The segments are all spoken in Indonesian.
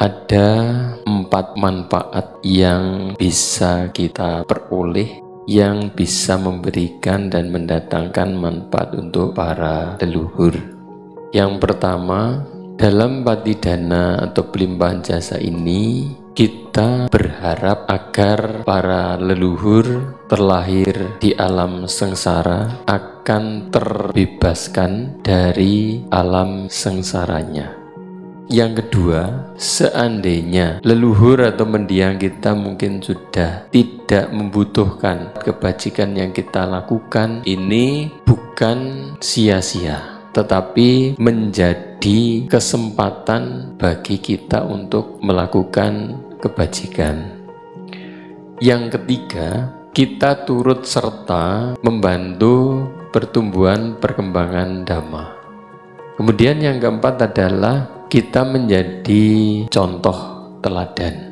Ada 4 manfaat yang bisa kita peroleh, yang bisa memberikan dan mendatangkan manfaat untuk para leluhur. Yang pertama, dalam patidana atau pelimpahan jasa ini, kita berharap agar para leluhur terlahir di alam sengsara akan terbebaskan dari alam sengsaranya. Yang kedua, seandainya leluhur atau mendiang kita mungkin sudah tidak membutuhkan kebajikan yang kita lakukan, ini bukan sia-sia, tetapi menjadi kesempatan bagi kita untuk melakukan kebajikan. Yang ketiga, kita turut serta membantu pertumbuhan perkembangan Dhamma. Kemudian yang keempat adalah kita menjadi contoh teladan.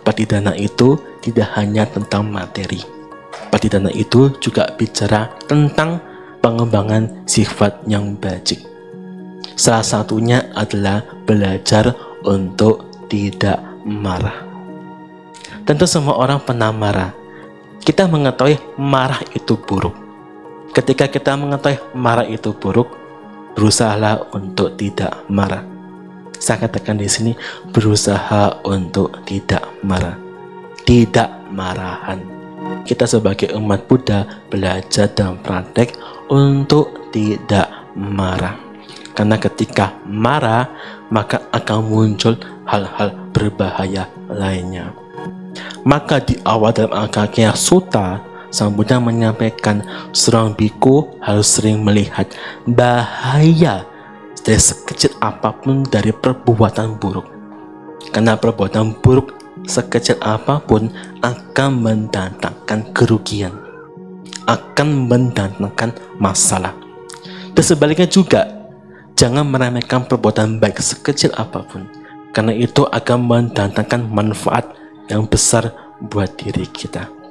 Patidana itu tidak hanya tentang materi. Patidana itu juga bicara tentang pengembangan sifat yang bajik. Salah satunya adalah belajar untuk tidak marah. Tentu semua orang pernah marah. Kita mengetahui marah itu buruk. Ketika kita mengetahui marah itu buruk, berusahalah untuk tidak marah. Saya katakan di sini, berusaha untuk tidak marah, tidak marahan. Kita sebagai umat Buddha belajar dan praktek untuk tidak marah. Karena ketika marah, maka akan muncul hal-hal berbahaya lainnya. Maka di awal dalam Angkakya Sutta, Sang Buddha menyampaikan seorang biku harus sering melihat bahaya dari sekecil apapun dari perbuatan buruk. Karena perbuatan buruk sekecil apapun akan mendatangkan kerugian, akan mendatangkan masalah. Dan sebaliknya juga, jangan meremehkan perbuatan baik sekecil apapun, karena itu akan mendatangkan manfaat yang besar buat diri kita.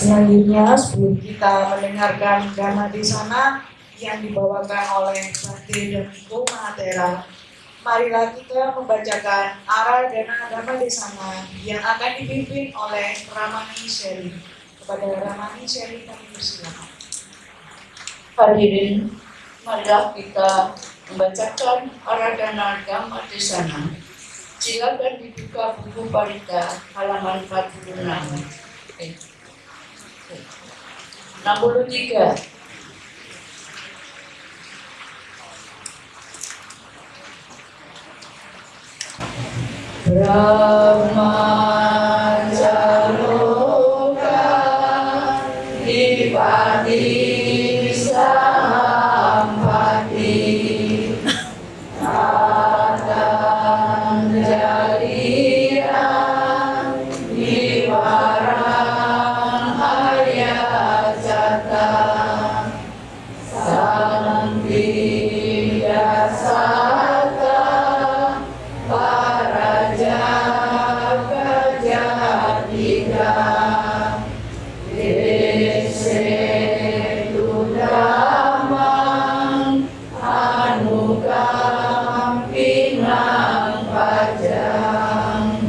Selanjutnya, sebelum kita mendengarkan Dhamma Desana yang dibawakan oleh Bhante dan Ibu Mahatera, marilah kita membacakan Aradhana Dhamma Desana yang akan dipimpin oleh Ramani Sherry. Kepada Ramani Sherry kami persilakan. Hadirin, marilah kita membacakan Aradhana Dhamma Desana. Silakan dibuka buku Parita halaman 46. 63. Brahma Jaloka Dipati Sampati Tatan Jaliya Niwaran Ayacata Sampi Dasata Paraja Kajatika Dese Tudamang Anukampinang Pajang.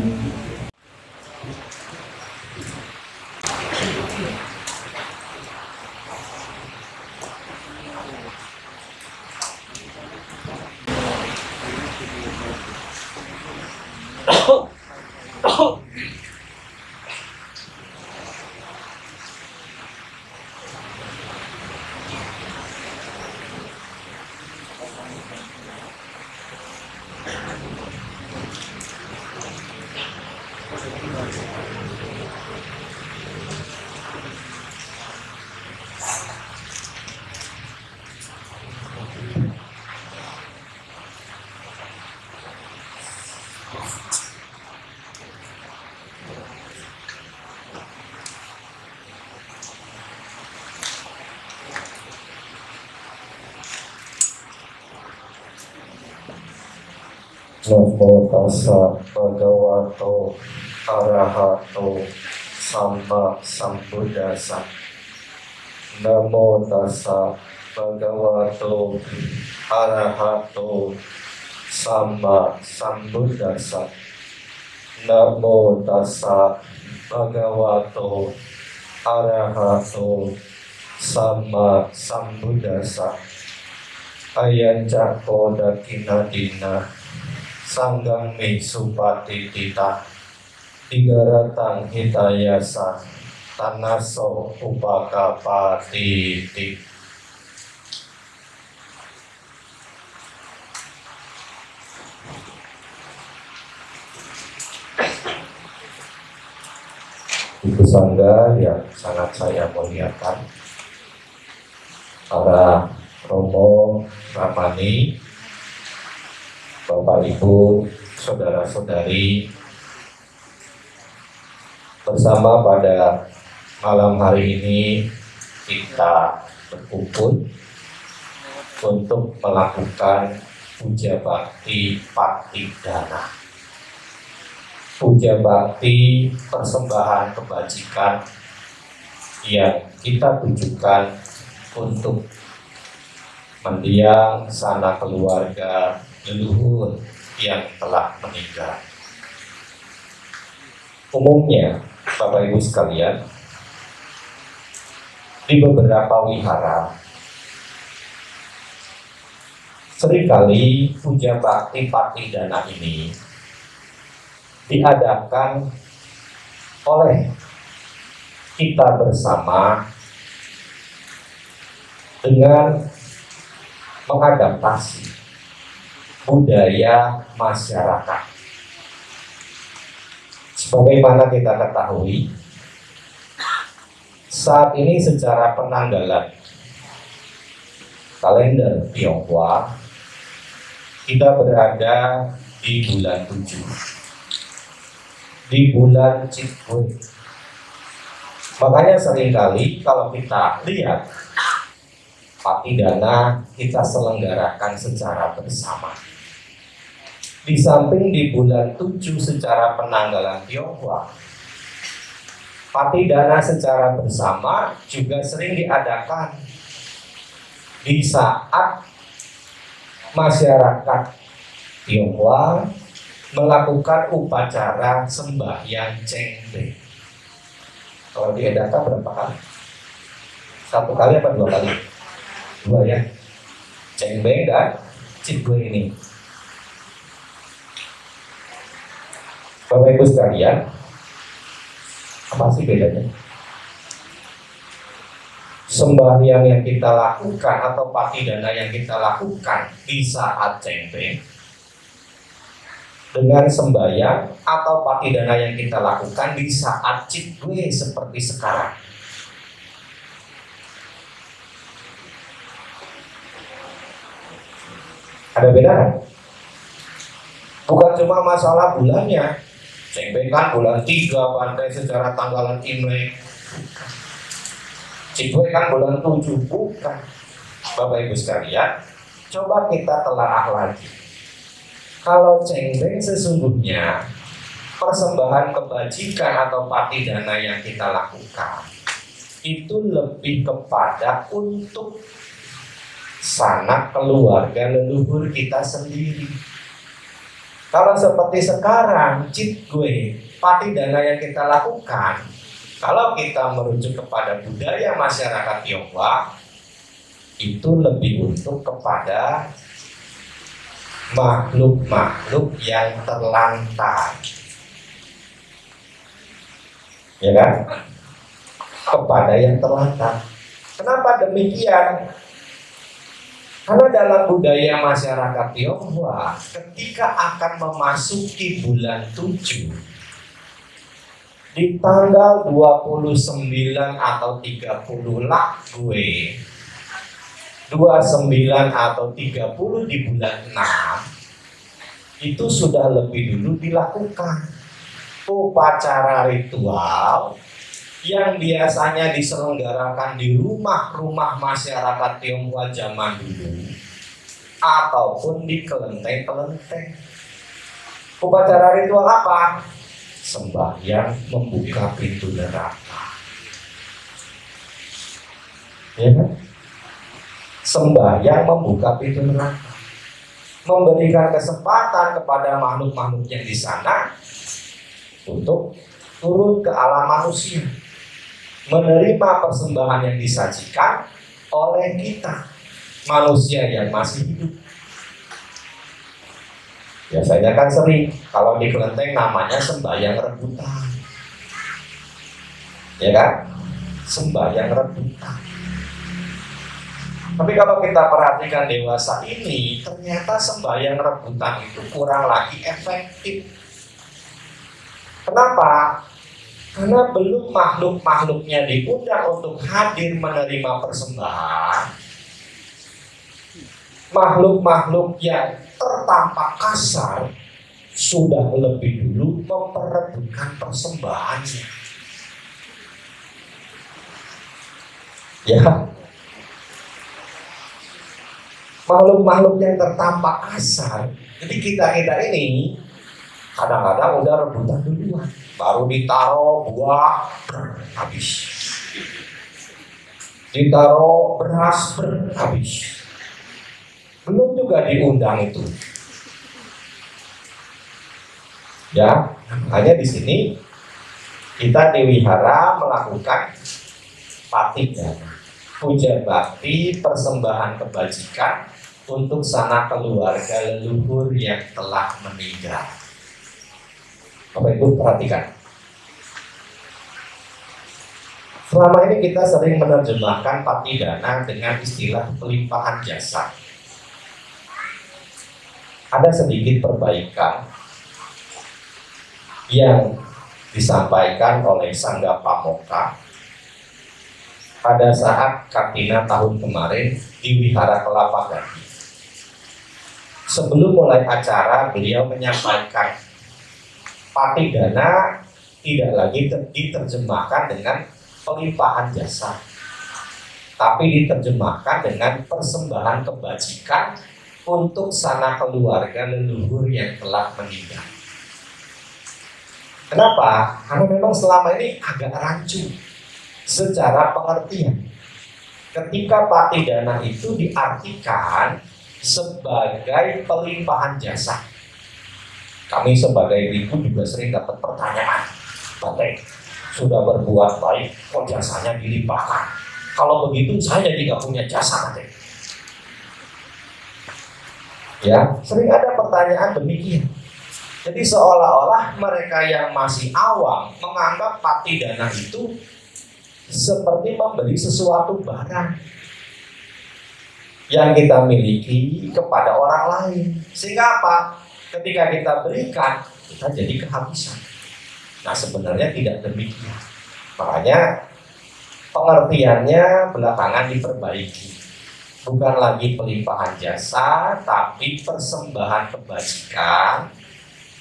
Namo tassa bhagavato arahato samma sambuddhassa. Namo tassa bhagavato arahato samma sambuddhassa. Namo tassa bhagavato arahato samma sambuddhassa. Ayan cakko dakinadina sanggang mi supati tita tigaratang hitayasa tanaso upakapati ti. Ibu Sangga yang sangat saya muliakan, para Romo Ramani, Bapak Ibu, saudara-saudari, bersama pada malam hari ini kita berkumpul untuk melakukan puja bakti Patidana. Puja bakti persembahan kebajikan yang kita tujukan untuk mendiang sanak keluarga leluhur yang telah meninggal. Umumnya, Bapak Ibu sekalian, di beberapa wihara seringkali puja bakti Patidana ini diadakan oleh kita bersama dengan mengadaptasi budaya masyarakat. Sebagaimana kita ketahui, saat ini secara penanggalan kalender Tionghoa, kita berada di bulan 7, di bulan Cikun. Makanya seringkali kalau kita lihat Patidana kita selenggarakan secara bersama. Di samping di bulan 7 secara penanggalan Tionghoa, Pati dana secara bersama juga sering diadakan di saat masyarakat Tionghoa melakukan upacara sembahyang Cengbe. Kalau diadakan berapa kali? 1 kali apa 2 kali? 2 ya. Cengbe dan Citgue ini. Bapak Ibu sekalian, apa sih bedanya? Sembahyang yang kita lakukan atau pati dana yang kita lakukan di saat Cengbe dengan sembahyang atau pati dana yang kita lakukan di saat Citgue seperti sekarang. Ada beda kan? Bukan cuma masalah bulannya. Cengbe kan bulan 3 pandai secara tanggalan Imlek. Citgue kan bulan 7, bukan. Bapak Ibu sekalian, coba kita telaah lagi. Kalau Cengbe sesungguhnya persembahan kebajikan atau pati dana yang kita lakukan itu lebih kepada untuk sanak keluarga leluhur kita sendiri. Kalau seperti sekarang, Citgue, pati dana yang kita lakukan, kalau kita merujuk kepada budaya masyarakat Tionghoa, itu lebih untuk kepada makhluk-makhluk yang terlantar. Ya kan? Kepada yang terlantar. Kenapa demikian? Karena dalam budaya masyarakat Tionghoa, ketika akan memasuki bulan 7, di tanggal 29 atau 30 Lakgue, 29 atau 30 di bulan 6, itu sudah lebih dulu dilakukan upacara ritual yang biasanya diselenggarakan di rumah-rumah masyarakat Tionghoa zaman dulu ataupun di kelenteng-kelenteng. Upacara ritual apa? Sembahyang membuka pintu neraka. Ya kan? Sembahyang membuka pintu neraka, memberikan kesempatan kepada makhluk-makhluk yang di sana untuk turun ke alam manusia, menerima persembahan yang disajikan oleh kita, manusia yang masih hidup. Biasanya kan sering, kalau di kelenteng namanya sembahyang rebutan. Ya kan? Sembahyang rebutan. Tapi kalau kita perhatikan dewasa ini, ternyata sembahyang rebutan itu kurang lagi efektif. Kenapa? Karena belum makhluk-makhluknya diundang untuk hadir menerima persembahan. Makhluk-makhluk yang tertampak kasar sudah lebih dulu memperebutkan persembahannya. Ya, makhluk-makhluk yang tertampak kasar. Jadi kita ini kadang-kadang udah rebutan duluan, baru ditaruh buah habis, ditaruh beras habis, belum juga diundang itu. Ya, hanya di sini kita di wihara melakukan pati dana, puja bakti, persembahan kebajikan untuk sanak keluarga leluhur yang telah meninggal. Bapak Ibu perhatikan, selama ini kita sering menerjemahkan pati dana dengan istilah pelimpahan jasa. Ada sedikit perbaikan yang disampaikan oleh Sangga Pamoka pada saat Kartina tahun kemarin di Wihara Kelapa Gading. Sebelum mulai acara, beliau menyampaikan pati dana tidak lagi diterjemahkan dengan pelimpahan jasa, tapi diterjemahkan dengan persembahan kebajikan untuk sanak keluarga leluhur yang telah meninggal. Kenapa? Karena memang selama ini agak rancu secara pengertian. Ketika patidana itu diartikan sebagai pelimpahan jasa. Kami sebagai ibu juga sering dapat pertanyaan, Bante, sudah berbuat baik, kok jasanya dilimpahkan? Kalau begitu saya jadi nggak punya jasa, Bante. Ya, sering ada pertanyaan demikian. Jadi seolah-olah mereka yang masih awam menganggap patidana itu seperti memberi sesuatu barang yang kita miliki kepada orang lain. Sehingga apa? Ketika kita berikan, kita jadi kehabisan. Nah, sebenarnya tidak demikian. Makanya pengertiannya belakangan diperbaiki. Bukan lagi pelimpahan jasa, tapi persembahan kebajikan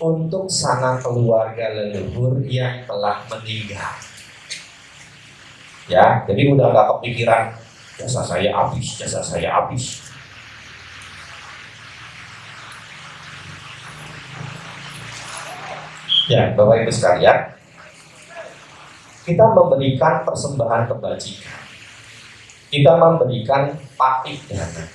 untuk sanak keluarga leluhur yang telah meninggal. Ya, jadi udah nggak kepikiran jasa saya habis. Ya, Bapak Ibu sekalian, kita memberikan persembahan kebajikan. Kita memberikan patidana.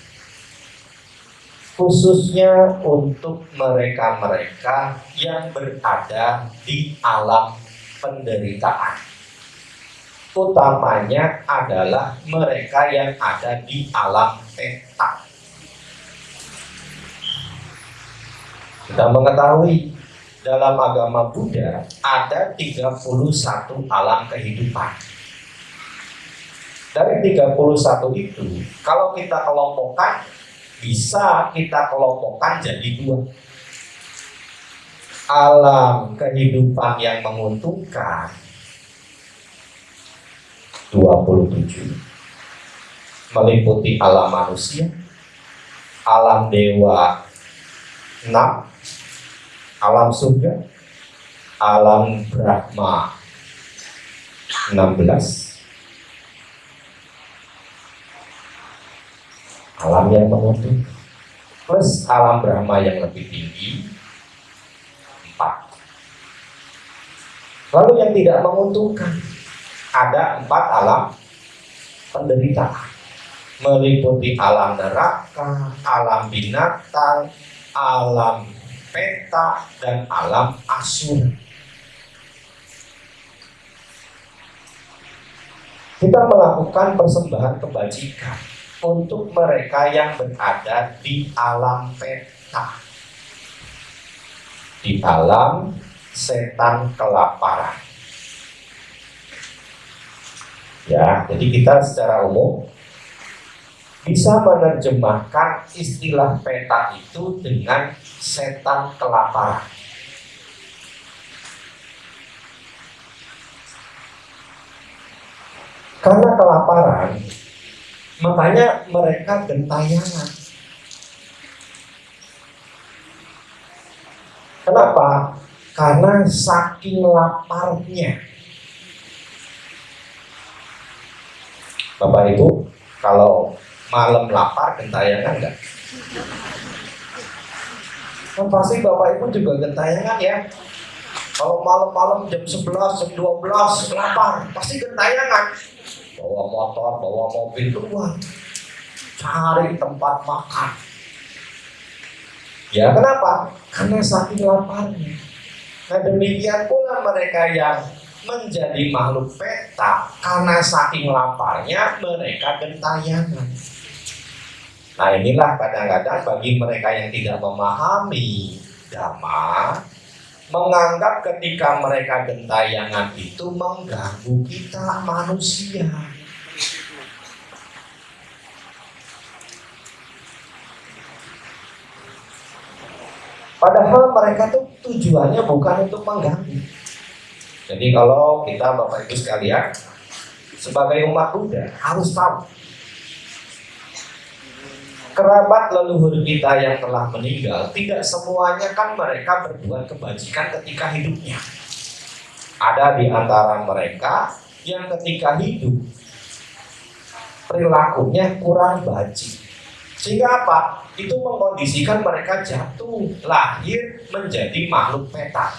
Khususnya untuk mereka-mereka yang berada di alam penderitaan. Utamanya adalah mereka yang ada di alam peta. Kita mengetahui dalam agama Buddha ada 31 alam kehidupan. Dari 31 itu, kalau kita kelompokkan, bisa kita kelompokkan jadi 2. Alam kehidupan yang menguntungkan 27, meliputi alam manusia, alam dewa 6, alam surga, alam Brahma 16, alam yang menguntungkan, plus alam Brahma yang lebih tinggi 4. Lalu yang tidak menguntungkan ada 4 alam penderitaan, meliputi alam neraka, alam binatang, alam peta, dan alam asura. Kita melakukan persembahan kebajikan untuk mereka yang berada di alam peta, di alam setan kelaparan. Ya, jadi kita secara umum bisa menerjemahkan istilah peta itu dengan setan kelaparan. Karena kelaparan, makanya mereka gentayangan. Kenapa? Karena saking laparnya. Bapak Ibu, kalau malam lapar gentayangan enggak? Kan pasti Bapak Ibu juga gentayangan ya. Kalau malam-malam jam 11, jam 12 lapar, pasti gentayangan. Bawa motor, bawa mobil keluar, cari tempat makan. Ya, kenapa? Karena saking laparnya. Nah, demikian pula mereka yang menjadi makhluk peta, karena saking laparnya mereka gentayangan. Nah, inilah kadang-kadang bagi mereka yang tidak memahami Dhamma, menganggap ketika mereka gentayangan itu mengganggu kita manusia. Padahal mereka tuh tujuannya bukan untuk mengganggu. Jadi kalau kita Bapak Ibu sekalian sebagai umat Buddha harus tahu, kerabat leluhur kita yang telah meninggal tidak semuanya kan mereka berbuat kebajikan ketika hidupnya. Ada di antara mereka yang ketika hidup perilakunya kurang baji, sehingga apa? Itu mengkondisikan mereka jatuh lahir menjadi makhluk peta.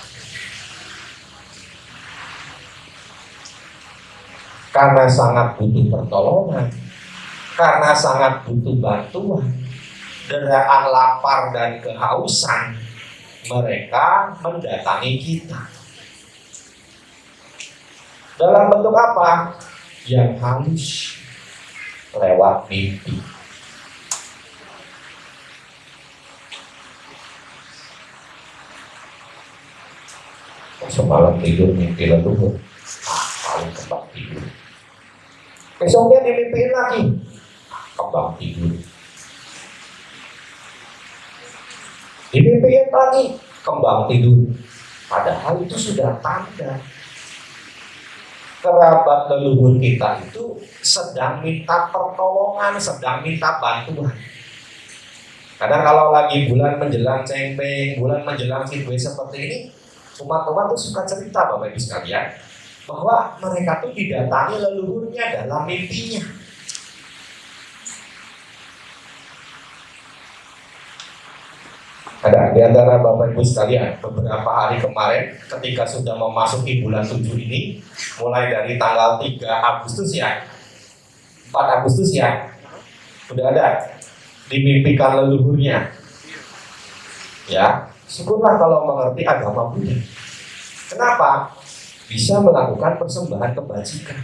karena sangat butuh pertolongan, karena sangat butuh bantuan, deraan lapar dan kehausan, mereka mendatangi kita. Dalam bentuk apa? Yang halus, lewat mimpi. Semalam tidur mimpi leluhur, paling kembang tidur. Besoknya dimimpiin lagi, kembang tidur. Dimimpiin lagi, kembang tidur. Padahal itu sudah tanda kerabat leluhur kita itu sedang minta pertolongan, sedang minta bantuan. Kadang kalau lagi bulan menjelang cengpeng, bulan menjelang Fitwe seperti ini, umat-umat tuh suka cerita Bapak Ibu sekalian, bahwa mereka tuh didatangi leluhurnya dalam mimpinya. Ada di antara Bapak Ibu sekalian, beberapa hari kemarin ketika sudah memasuki bulan 7 ini, mulai dari tanggal 3 Agustus ya, 4 Agustus ya, udah ada dimimpikan leluhurnya. Ya, syukurlah kalau mengerti agama Buddha. Kenapa? Bisa melakukan persembahan kebajikan.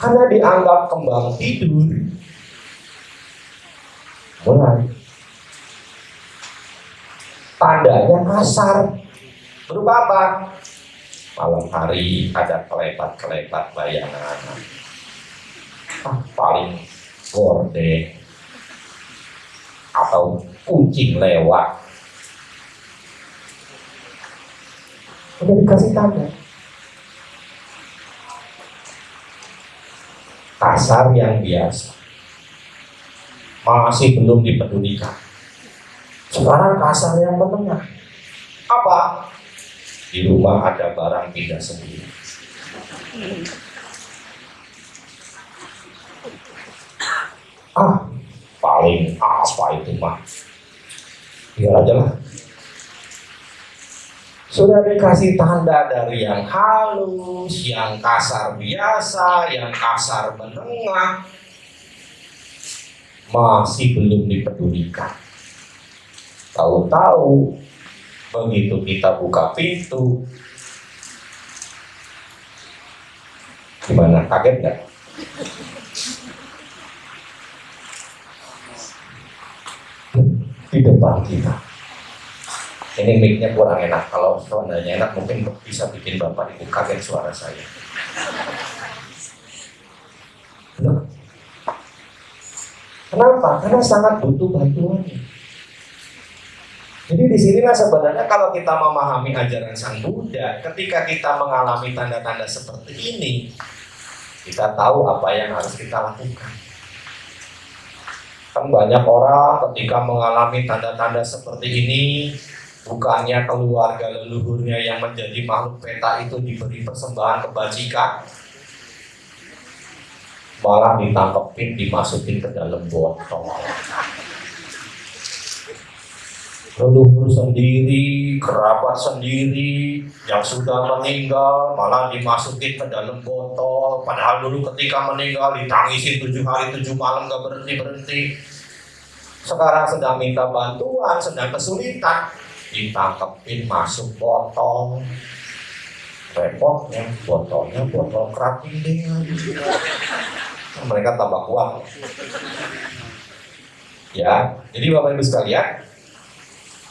Karena dianggap kembang tidur. Mulai. Tandanya kasar. Berupa apa? Malam hari ada kelepat-kelepat bayangan. Paling gorden. Atau kucing lewat. Udah dikasih tanda. Kasar yang biasa. Masih belum dipedulikan. Sekarang kasar yang menengah. Apa? Di rumah ada barang pindah sendiri. Paling apa itu mah? Biar aja lah. Sudah dikasih tanda dari yang halus, yang kasar biasa, yang kasar menengah, masih belum dipedulikan. Tahu-tahu begitu kita buka pintu, gimana, kaget nggak? Di depan kita. Ini mic-nya kurang enak. Kalau suaranya enak mungkin bisa bikin Bapak Ibu kaget suara saya. Loh. Kenapa? Karena sangat butuh bantuannya. Jadi disinilah sebenarnya kalau kita memahami ajaran Sang Buddha, ketika kita mengalami tanda-tanda seperti ini, kita tahu apa yang harus kita lakukan. Kan banyak orang ketika mengalami tanda-tanda seperti ini, bukannya keluarga leluhurnya yang menjadi makhluk peta itu diberi persembahan kebajikan, malah ditangkepin, dimasukin ke dalam botol. Leluhur sendiri, kerabat sendiri yang sudah meninggal malah dimasukin ke dalam botol. Padahal dulu ketika meninggal ditangisin 7 hari 7 malam gak berhenti-berhenti. Sekarang sedang minta bantuan, sedang kesulitan, ditangkepin masuk botol. Repotnya botolnya botol keratin dengan mereka tambah kuat. Ya, jadi Bapak Ibu sekalian,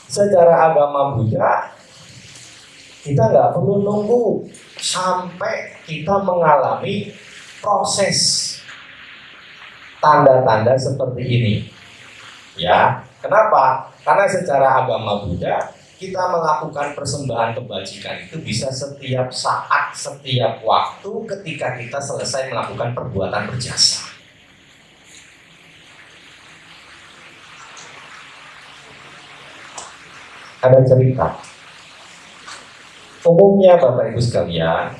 secara agama Buddha kita nggak perlu nunggu sampai kita mengalami proses tanda-tanda seperti ini. Ya, kenapa? Karena secara agama Buddha kita melakukan persembahan kebajikan itu bisa setiap saat, setiap waktu ketika kita selesai melakukan perbuatan berjasa. Ada cerita. Umumnya Bapak Ibu sekalian,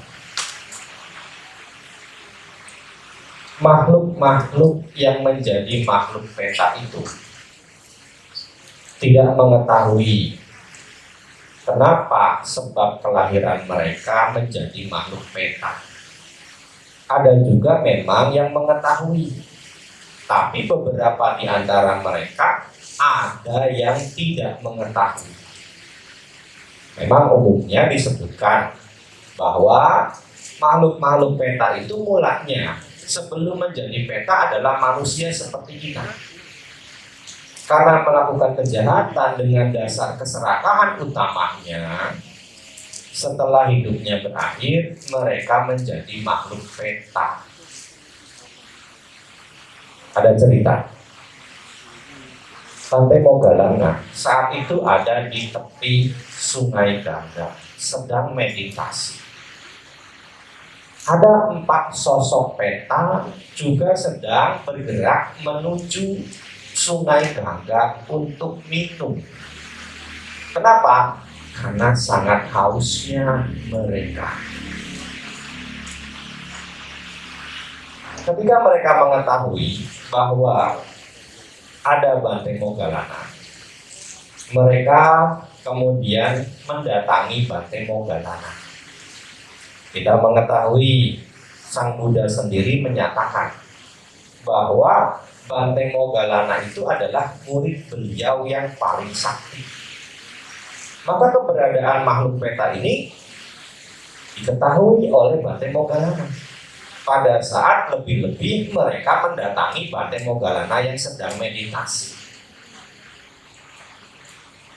makhluk-makhluk yang menjadi makhluk peta itu tidak mengetahui Kenapa? Sebab kelahiran mereka menjadi makhluk peta. Ada juga memang yang mengetahui, tapi beberapa di antara mereka ada yang tidak mengetahui. Memang umumnya disebutkan bahwa makhluk-makhluk peta itu mulanya sebelum menjadi peta adalah manusia seperti kita. Karena melakukan kejahatan dengan dasar keserakahan utamanya, setelah hidupnya berakhir, mereka menjadi makhluk peta. Ada cerita, Bante Moggallana saat itu ada di tepi Sungai Gangga, sedang meditasi. Ada 4 sosok peta juga sedang bergerak menuju Sungai Gangga untuk minum. Kenapa? Karena sangat hausnya mereka. Ketika mereka mengetahui bahwa ada Bante Moggallana, mereka kemudian mendatangi Bante Moggallana. Kita mengetahui Sang Buddha sendiri menyatakan bahwa Bante Moggallana itu adalah murid beliau yang paling sakti. Maka keberadaan makhluk peta ini diketahui oleh Bante Moggallana. Pada saat lebih-lebih mereka mendatangi Bante Moggallana yang sedang meditasi.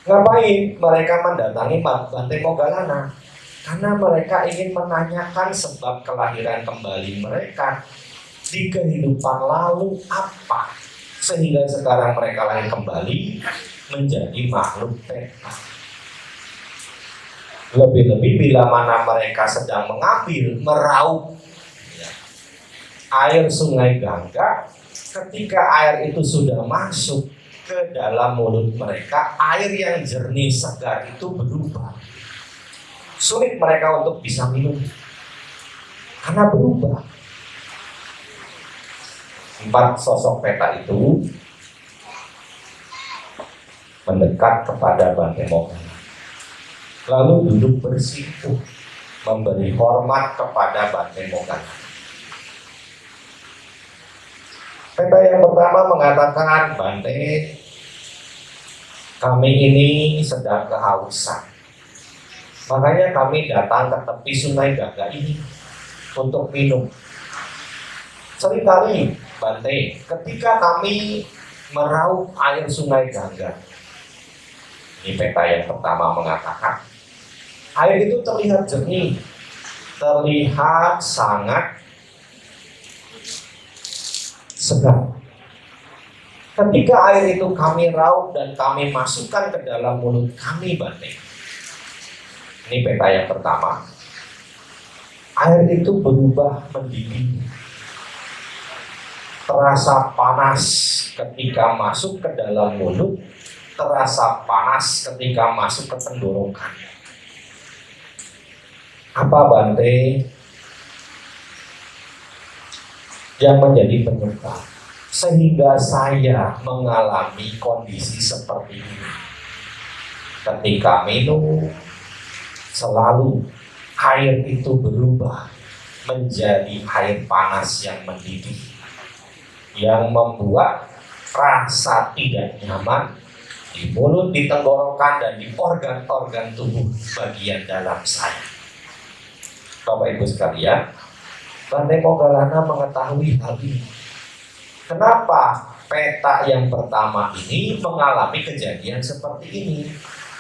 Ngapain mereka mendatangi Bante Moggallana? Karena mereka ingin menanyakan sebab kelahiran kembali mereka di kehidupan lalu apa, sehingga sekarang mereka lahir kembali menjadi makhluk peta. Lebih-lebih bila mana mereka sedang mengambil, meraup air Sungai Gangga, ketika air itu sudah masuk ke dalam mulut mereka, air yang jernih segar itu berubah. Sulit mereka untuk bisa minum karena berubah. 4 sosok peta itu mendekat kepada Bante Moggallana, lalu duduk bersimpuh memberi hormat kepada Bante Moggallana. Peta yang pertama mengatakan, Bante, kami ini sedang kehausan. Makanya kami datang ke tepi Sungai Gangga ini untuk minum. Seringkali, Bante, ketika kami meraup air Sungai Gangga, ini peta yang pertama mengatakan, air itu terlihat jernih, terlihat sangat segar. Ketika air itu kami raup dan kami masukkan ke dalam mulut kami, Bante, ini peta yang pertama, air itu berubah mendidih, terasa panas ketika masuk ke dalam mulut, terasa panas ketika masuk ke tenggorokan. Apa, Bante, yang menjadi penyebab sehingga saya mengalami kondisi seperti ini? Ketika minum, selalu air itu berubah menjadi air panas yang mendidih, yang membuat rasa tidak nyaman di mulut, di tenggorokan, dan di organ-organ tubuh bagian dalam saya. Bapak Ibu sekalian, Bante Moggallana mengetahui hal ini. Kenapa peta yang pertama ini mengalami kejadian seperti ini?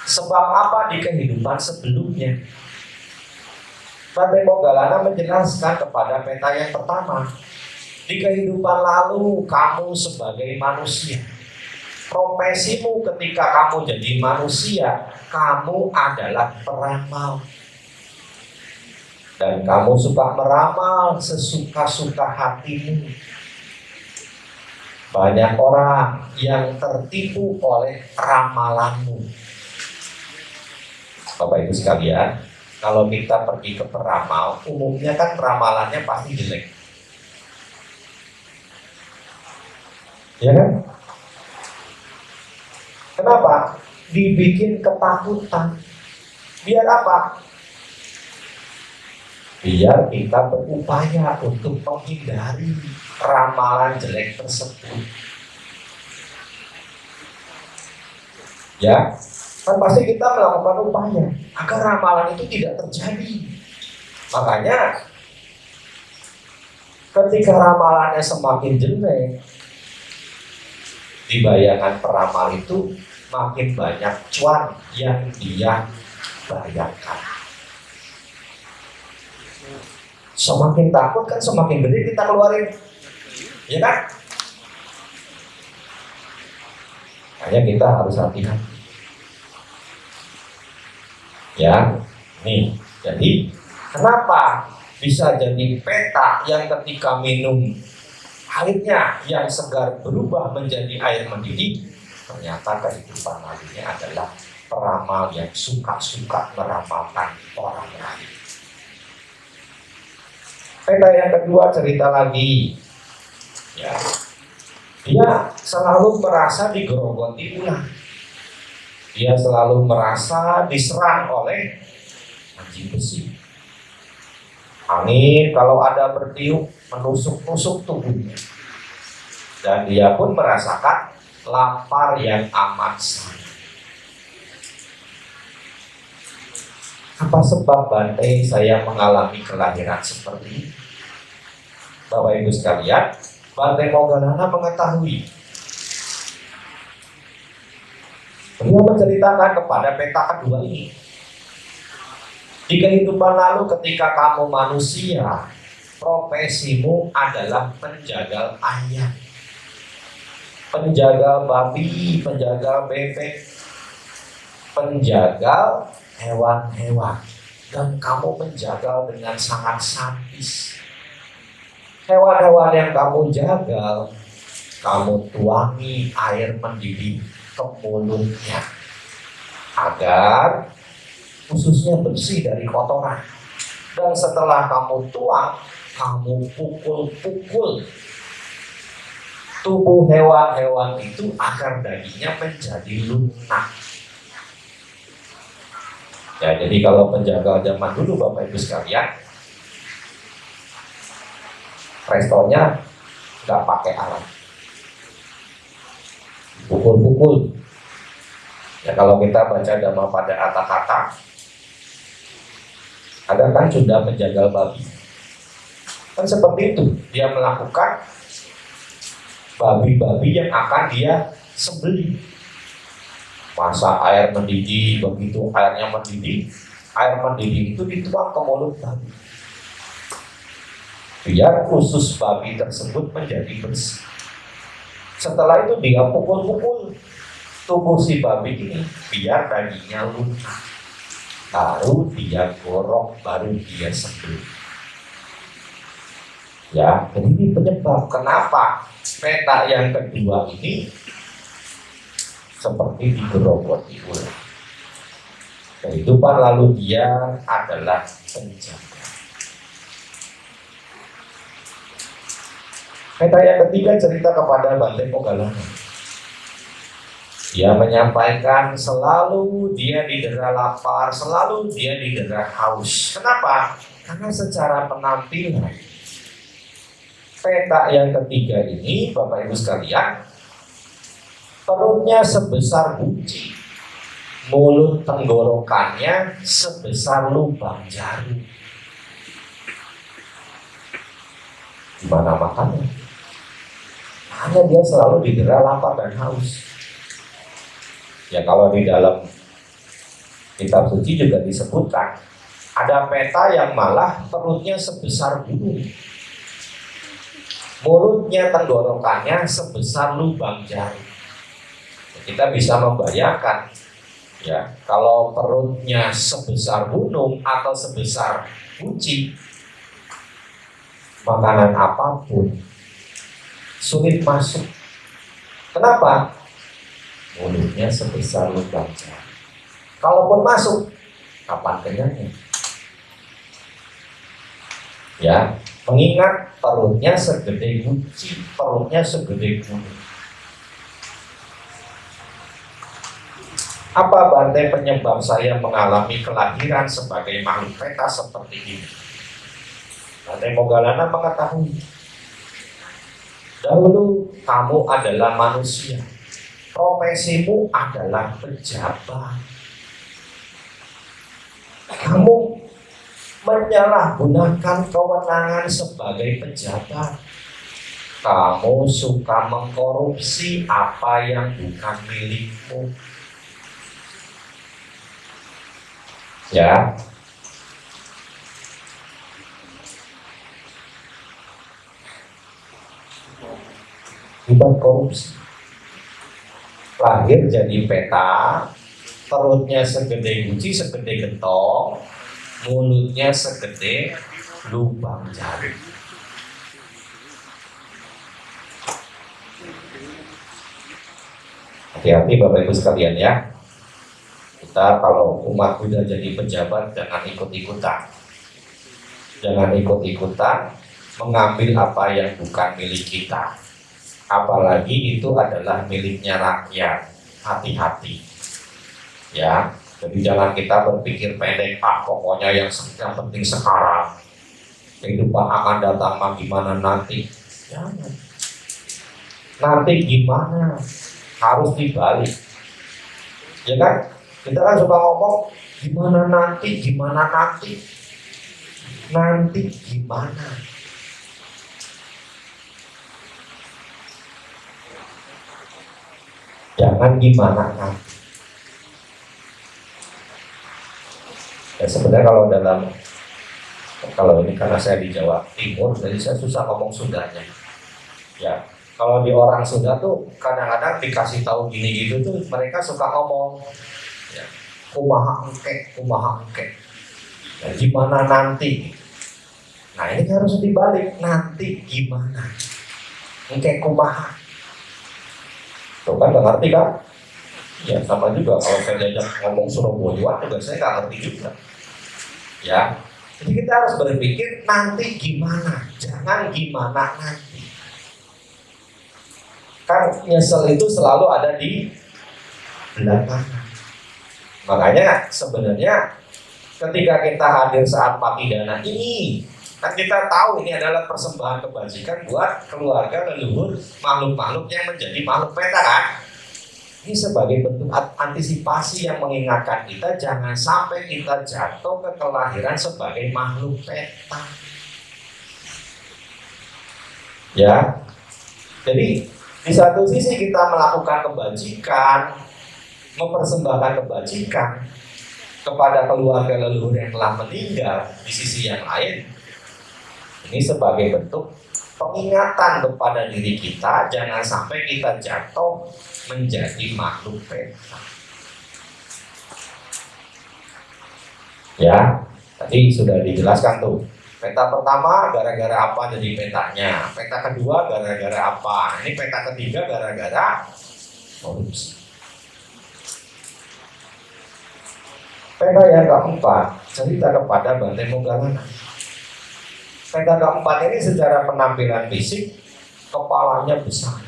Sebab apa di kehidupan sebelumnya? Bante Moggallana menjelaskan kepada peta yang pertama, di kehidupan lalu kamu sebagai manusia, profesimu ketika kamu jadi manusia, kamu adalah peramal. Dan kamu suka meramal sesuka-suka hatimu. Banyak orang yang tertipu oleh ramalanmu. Bapak Ibu sekalian, kalau kita pergi ke peramal, umumnya kan ramalannya pasti jelek. Ya kan? Kenapa? Dibikin ketakutan. Biar apa? Biar kita berupaya untuk menghindari ramalan jelek tersebut. Ya, kan pasti kita melakukan upaya agar ramalan itu tidak terjadi. Makanya ketika ramalannya semakin jelek, di bayangan peramal itu makin banyak cuan yang dia bayangkan. Semakin takut kan semakin gede kita keluarin, ya kan? Makanya kita harus hati-hati. Ya, nih, jadi kenapa bisa jadi peta yang ketika minum airnya yang segar berubah menjadi air mendidih? Ternyata kehidupan lainnya adalah peramal yang suka-suka meramalkan orang lain. Peta yang kedua cerita lagi, ya, dia selalu merasa digerogoti ular. Dia selalu merasa diserang oleh anjing besi. Angin kalau ada bertiup menusuk-nusuk tubuhnya. Dan dia pun merasakan lapar yang amat sangat. Apa sebab Bante saya mengalami kelahiran seperti ini? Bapak Ibu sekalian, Bante Moggallana mengetahui. Beliau menceritakan kepada peta kedua ini. Di kehidupan lalu ketika kamu manusia, profesimu adalah penjagal ayam, penjagal babi, penjagal bebek, penjagal hewan-hewan, dan kamu menjagal dengan sangat sadis. Hewan-hewan yang kamu jagal, kamu tuangi air mendidih ke mulutnya agar khususnya bersih dari kotoran. Dan setelah kamu tuang, kamu pukul-pukul tubuh hewan-hewan itu agar dagingnya menjadi lunak. Ya, jadi kalau penjaga zaman dulu Bapak Ibu sekalian, restonya nggak pakai alat, pukul-pukul. Ya, kalau kita baca Dhamma pada kata-kata, ada kan sudah penjagal babi. Kan seperti itu, dia melakukan babi-babi yang akan dia sembelih. Masa air mendidih, begitu airnya mendidih, air mendidih itu dituang ke mulut babi. Biar khusus babi tersebut menjadi bersih. Setelah itu dia pukul-pukul tubuh si babi ini biar dagingnya lunak. Baru dia gorok, baru dia sembelih. Ya, jadi ini penyebab kenapa peta yang kedua ini seperti digerogoti ular. Kehidupan lalu dia adalah penjaga. Peta yang ketiga cerita kepada Bante Moggallana. Dia menyampaikan selalu dia didera lapar, selalu dia didera haus. Kenapa? Karena secara penampilan peta yang ketiga ini, Bapak Ibu sekalian, perutnya sebesar guci, mulut tenggorokannya sebesar lubang jarum. Gimana makannya? Hanya dia selalu didera lapar dan haus. Ya, kalau di dalam kitab suci juga disebutkan ada peta yang malah perutnya sebesar gunung, mulutnya tenggorokannya sebesar lubang jarum. Kita bisa membayangkan, ya, kalau perutnya sebesar gunung atau sebesar guci, makanan apapun sulit masuk. Kenapa? Mulutnya sebesar lubang jarum. Kalaupun masuk, kapan kenyangnya? Ya, mengingat perutnya segede guci, perutnya segede gunung. Apa Bante penyebab saya mengalami kelahiran sebagai makhluk peta seperti ini? Bante Moggallana mengetahui, dahulu kamu adalah manusia, profesimu adalah pejabat. Kamu menyalahgunakan kewenangan sebagai pejabat. Kamu suka mengkorupsi apa yang bukan milikmu. Ya. Akibat korupsi. Lahir jadi peta, perutnya segede guci, segede gentong, mulutnya segede lubang jari. Hati-hati Bapak Ibu sekalian ya. Kita kalau umat Buddha jadi pejabat jangan ikut-ikutan. Jangan ikut-ikutan mengambil apa yang bukan milik kita. Apalagi itu adalah miliknya rakyat. Hati-hati. Ya, jadi jangan kita berpikir pendek, pokoknya yang penting sekarang. Kehidupan akan datang mah gimana nanti. Jangan. Nanti gimana? Harus dibalik. Ya kan? Kita kan suka ngomong gimana nanti, gimana nanti. Nanti gimana? Jangan gimana nanti. Ya sebenarnya kalau ini karena saya di Jawa Timur, jadi saya susah ngomong Sundanya. Ya. Kalau di orang Sunda tuh kadang-kadang dikasih tahu gini gitu tuh mereka suka ngomong ya, kumaha engke. Ya, gimana nanti? Nah ini harus dibalik, nanti gimana? Engke kumaha. Tuh kan gak ngerti kan? Ya sama juga kalau saya diajak ngomong Surabaya juga saya gak ngerti juga. Ya, jadi kita harus berpikir nanti gimana, jangan gimana nanti. Kan nyesel itu selalu ada di belakang. Makanya sebenarnya ketika kita hadir saat Patidana ini, kan kita tahu ini adalah persembahan kebajikan buat keluarga, leluhur, makhluk-makhluk yang menjadi makhluk peta kan. Ini sebagai bentuk antisipasi yang mengingatkan kita jangan sampai kita jatuh ke kelahiran sebagai makhluk peta. Ya, jadi di satu sisi kita melakukan kebajikan, mempersembahkan kebajikan kepada keluarga leluhur yang telah meninggal. Di sisi yang lain, ini sebagai bentuk pengingatan kepada diri kita, jangan sampai kita jatuh menjadi makhluk peta. Ya, tadi sudah dijelaskan tuh. Peta pertama gara-gara apa jadi petanya, peta kedua gara-gara apa, ini peta ketiga gara-gara korupsi. Peta yang keempat cerita kepada Bante Moggallana. Peta keempat ini secara penampilan fisik kepalanya besar,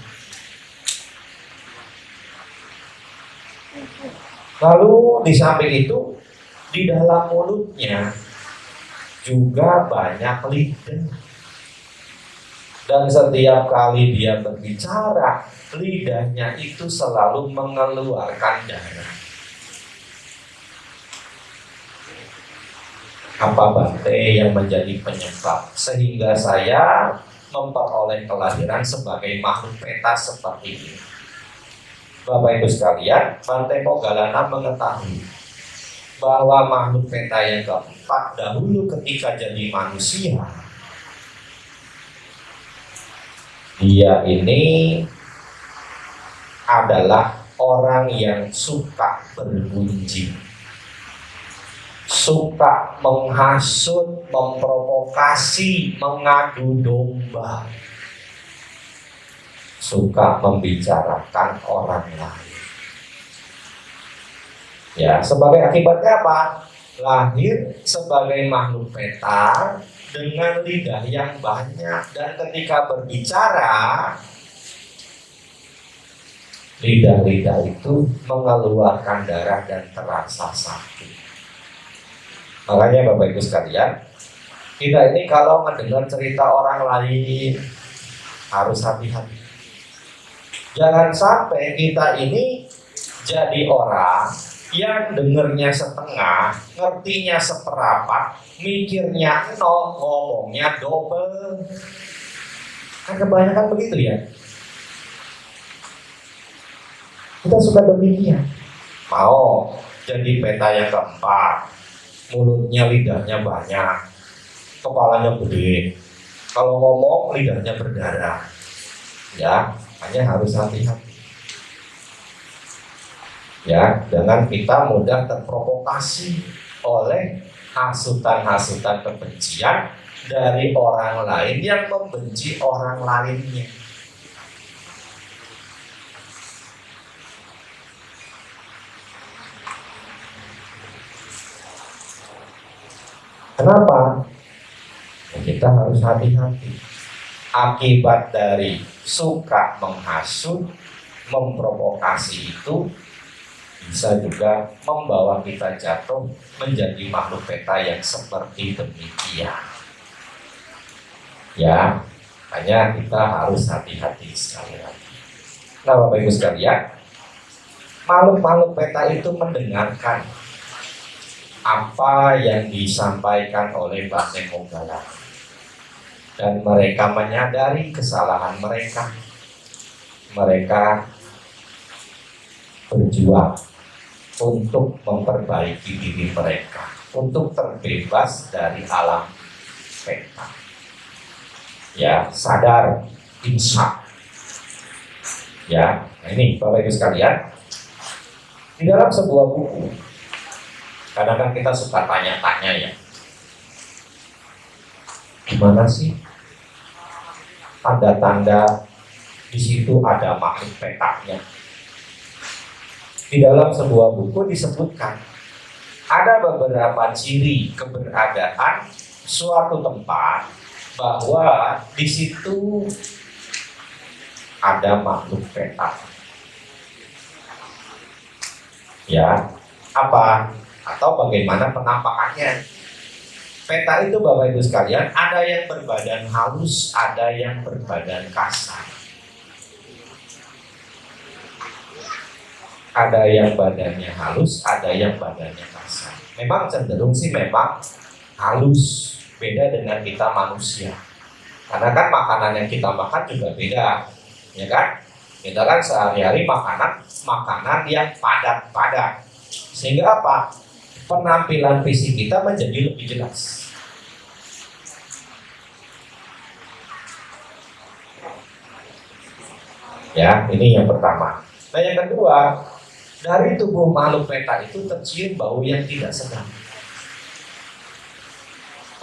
lalu di samping itu di dalam mulutnya juga banyak lidah. Dan setiap kali dia berbicara, lidahnya itu selalu mengeluarkan darah. Apa Bante yang menjadi penyebab sehingga saya memperoleh kelahiran sebagai makhluk peta seperti ini? Bapak Ibu sekalian, Bante Moggallana mengetahui bahwa makhluk peta yang keempat dahulu ketika jadi manusia, dia ini adalah orang yang suka bergunjing, suka menghasut, memprovokasi, mengadu domba, suka membicarakan orang lain. Ya, sebagai akibatnya apa? Lahir sebagai makhluk peta dengan lidah yang banyak, dan ketika berbicara lidah-lidah itu mengeluarkan darah dan terasa sakit. Makanya Bapak Ibu sekalian, kita ini kalau mendengar cerita orang lain harus hati-hati. Jangan sampai kita ini jadi orang yang dengernya setengah, ngertinya seperapat, mikirnya nol, ngomongnya double. Kan kebanyakan begitu ya. Kita suka demikian. Mau jadi peta yang keempat, mulutnya lidahnya banyak, kepalanya gede. Kalau ngomong lidahnya berdarah. Ya, hanya harus hati-hati. Ya, jangan kita mudah terprovokasi oleh hasutan-hasutan kebencian dari orang lain yang membenci orang lainnya. Kenapa? Kita harus hati-hati. Akibat dari suka menghasut, memprovokasi itu bisa juga membawa kita jatuh menjadi makhluk peta yang seperti demikian. Ya, hanya kita harus hati-hati sekali lagi. Nah, Bapak Ibu sekalian, makhluk-makhluk peta itu mendengarkan apa yang disampaikan oleh Bante Monggala, dan mereka menyadari kesalahan mereka. Mereka berjuang untuk memperbaiki diri mereka, untuk terbebas dari alam peta. Ya, sadar, insaf. Ya, nah ini Bapak Ibu sekalian, di dalam sebuah buku, kadang-kadang kita suka tanya-tanya ya, gimana sih tanda-tanda di situ ada makhluk petanya? Di dalam sebuah buku disebutkan ada beberapa ciri keberadaan suatu tempat bahwa di situ ada makhluk peta. Ya, apa atau bagaimana penampakannya? Peta itu Bapak Ibu sekalian, ada yang berbadan halus, ada yang berbadan kasar. Ada yang badannya halus, ada yang badannya kasar. Memang cenderung sih memang halus, beda dengan kita manusia. Karena kan makanan yang kita makan juga beda, ya kan? Kita kan sehari-hari makanan yang padat-padat. Sehingga apa? Penampilan fisik kita menjadi lebih jelas. Ya, ini yang pertama. Nah, yang kedua, dari tubuh makhluk peta itu tercium bau yang tidak sedap.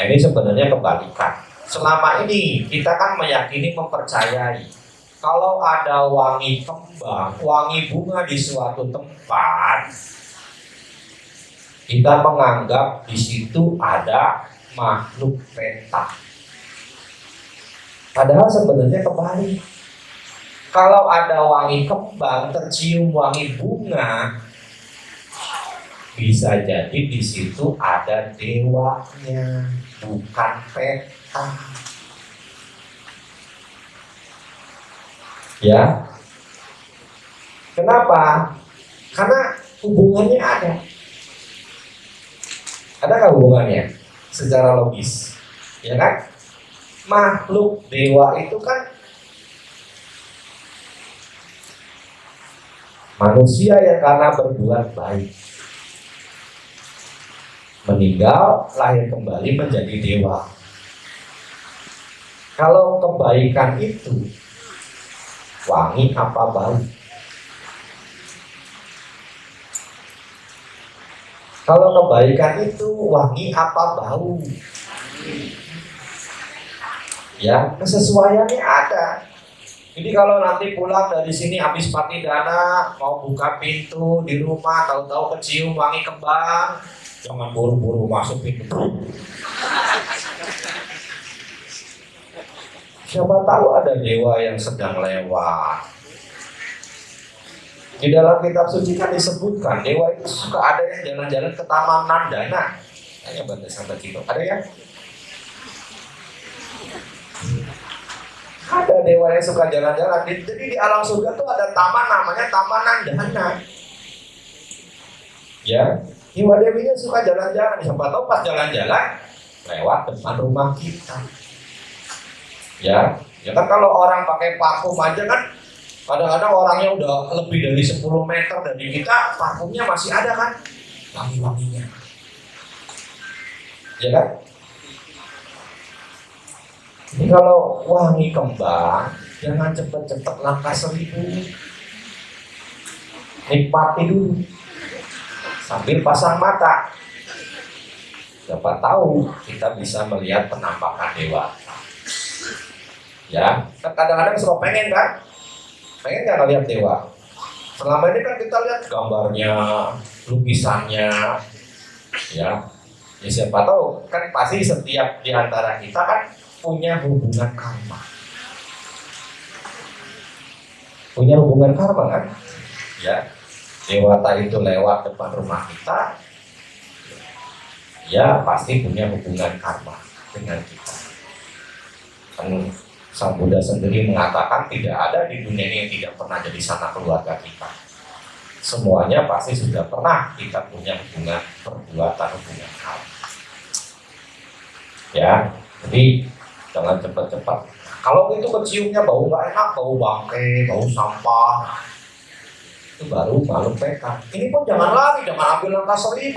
Nah, ini sebenarnya kebalikan. Selama ini kita kan meyakini, mempercayai kalau ada wangi kembang, wangi bunga di suatu tempat, kita menganggap di situ ada makhluk peta. Padahal sebenarnya kebalik. Kalau ada wangi kembang, tercium wangi bunga, bisa jadi di situ ada dewanya, bukan peta. Ya, kenapa? Karena hubungannya ada. Adakah hubungannya? Secara logis, ya kan? Makhluk dewa itu kan manusia yang karena berbuat baik meninggal, lahir kembali menjadi dewa. Kalau kebaikan itu wangi apa bau? Kalau kebaikan itu wangi apa bau? Ya, kesesuaiannya ada. Jadi kalau nanti pulang dari sini habis patidana, mau buka pintu di rumah, tahu-tahu kecium wangi kembang, jangan buru-buru masuk pintu. Siapa tahu ada dewa yang sedang lewat. Di dalam kitab suci kan disebutkan dewa itu suka ada yang jalan-jalan ke Taman Nandana. Hanya Banda sampai situ. Ada ya? Ada dewa yang suka jalan-jalan. Jadi di alam surga tuh ada taman namanya Taman Nandana. Ya, Dewa Dewinya suka jalan-jalan. Siapa tahu pas jalan-jalan lewat depan rumah kita. Ya kan kalau orang pakai parfum aja kan kadang-kadang orangnya udah lebih dari 10 meter dari kita, parfumnya masih ada kan, wangi-wanginya. Ya kan? Ini kalau wangi kembang, jangan cepet-cepet langkah 1000. Nikmati dulu sambil pasang mata. Siapa tahu kita bisa melihat penampakan dewa. Ya, kadang-kadang suka pengen kan? Pengen nggak ngeliat dewa? Selama ini kan kita lihat gambarnya, lukisannya, ya siapa tahu kan pasti setiap di antara kita kan punya hubungan karma. Punya hubungan karma kan? Ya, dewata itu lewat depan rumah kita, ya pasti punya hubungan karma dengan kita. Kan Sang Buddha sendiri mengatakan tidak ada di dunia ini yang tidak pernah jadi sanak keluarga kita. Semuanya pasti sudah pernah kita punya hubungan perbuatan, hubungan karma. Ya, jadi jangan cepat-cepat. Kalau itu keciumnya bau nggak enak, bau bangkai, bau sampah, itu baru malu PK. Ini pun jangan lari, jangan ambil langkah 1000.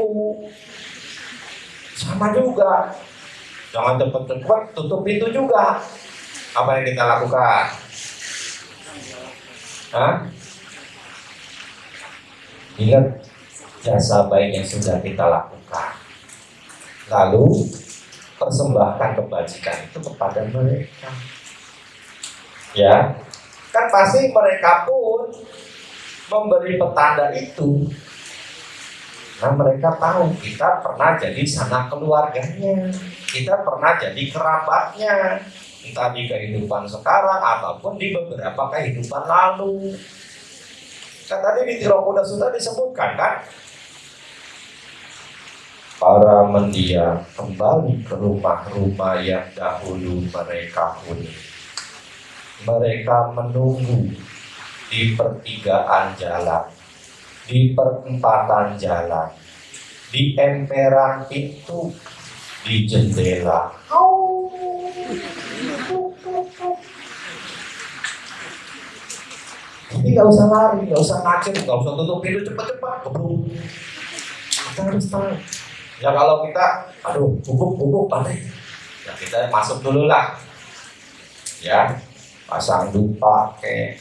Sama juga, jangan cepat-cepat tutup pintu juga. Apa yang kita lakukan? Ingat jasa baik yang sudah kita lakukan. Lalu persembahkan kebajikan itu kepada mereka. Ya, kan pasti mereka pun memberi petanda itu. Nah mereka tahu kita pernah jadi sanak keluarganya, kita pernah jadi kerabatnya, entah di kehidupan sekarang ataupun di beberapa kehidupan lalu. Kan tadi di Tirokuda Sutta disebutkan kan, para mendiang kembali ke rumah-rumah yang dahulu mereka huni. Mereka menunggu di pertigaan jalan, di perempatan jalan, di emperan pintu, di jendela. Jadi nggak usah lari, nggak usah ngacir, nggak usah tutup pintu cepat-cepat, keburu. Kita harus tahu. Ya kalau kita, bubuk balik, ya kita masuk dulu lah. Ya, pasang dupa ke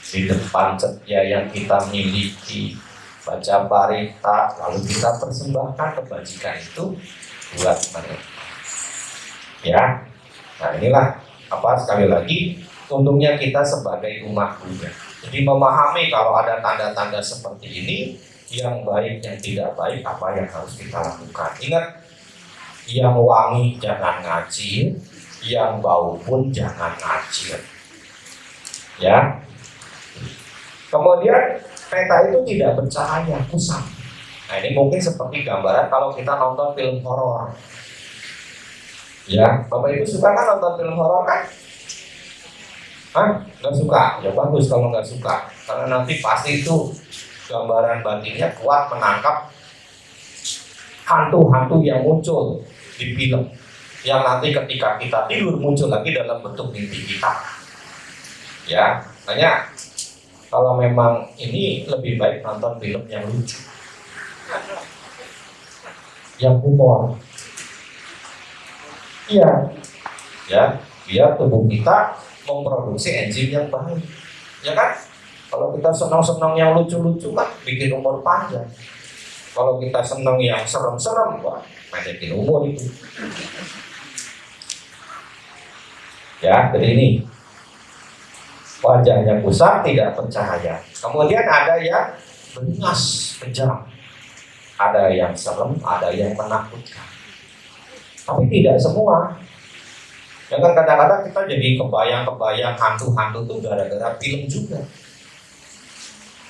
di depan setia yang kita miliki, baca parita, lalu kita persembahkan kebajikan itu buat mereka. Ya, nah inilah sekali lagi untungnya kita sebagai umat Buddha. Jadi memahami kalau ada tanda-tanda seperti ini, yang baik, yang tidak baik, apa yang harus kita lakukan. Ingat, yang wangi jangan ngacir, yang bau pun jangan ngacir. Ya. Kemudian peta itu tidak bercahaya, kusam. Nah ini mungkin seperti gambaran kalau kita nonton film horor. Ya, Bapak Ibu suka kan nonton film horor kan? Nggak suka? Ya bagus kalau nggak suka, karena nanti pasti itu gambaran batinnya kuat menangkap hantu-hantu yang muncul di film, yang nanti ketika kita tidur muncul lagi dalam bentuk mimpi kita. Ya, makanya kalau memang ini lebih baik nonton film yang lucu, yang humor. Iya, ya, biar tubuh kita memproduksi enzim yang baik, ya kan? Kalau kita senang-senang yang lucu-lucu kan bikin umur panjang. Kalau kita senang yang serem-serem, wah, pendekin umur itu. Ya, jadi ini wajahnya kusam, tidak bercahaya. Kemudian ada yang beringas, kejam. Ada yang serem, ada yang menakutkan. Tapi tidak semua. Ya kan kadang-kadang kita jadi kebayang-kebayang hantu-hantu itu gara-gara film juga.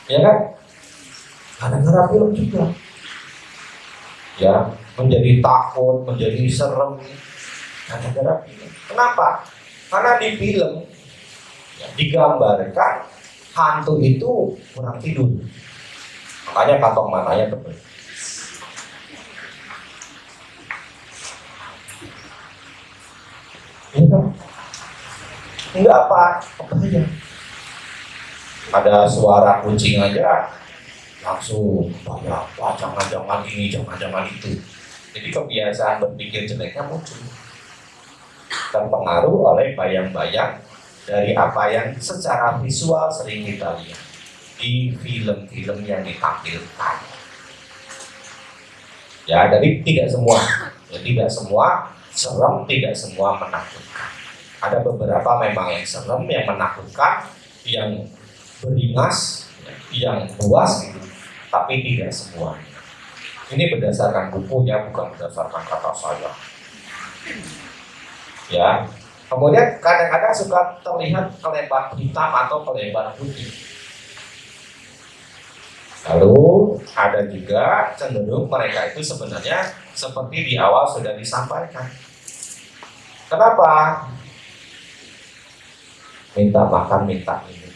Ya kan? Gara-gara film juga. Ya, menjadi takut, menjadi serem gara-gara film. Kenapa? Karena di film ya, digambarkan hantu itu kurang tidur. Makanya kantong matanya tebal. Ya kan? Enggak apa aja. Ada suara kucing aja langsung banyak, wah jangan-jangan ini, jangan-jangan itu. Jadi kebiasaan berpikir jeleknya muncul, terpengaruh oleh bayang-bayang dari apa yang secara visual sering kita lihat di film-film yang ditampilkan. Ya, jadi tidak semua serem, tidak semua menakutkan. Ada beberapa memang yang serem, yang menakutkan, yang beringas, yang puas gitu. Tapi tidak semua. Ini berdasarkan bukunya, bukan berdasarkan kata saya. Ya. Kemudian kadang-kadang suka terlihat kelebat hitam atau kelebat putih. Lalu ada juga cenderung mereka itu sebenarnya seperti di awal sudah disampaikan. Kenapa? Minta makan, minta minum.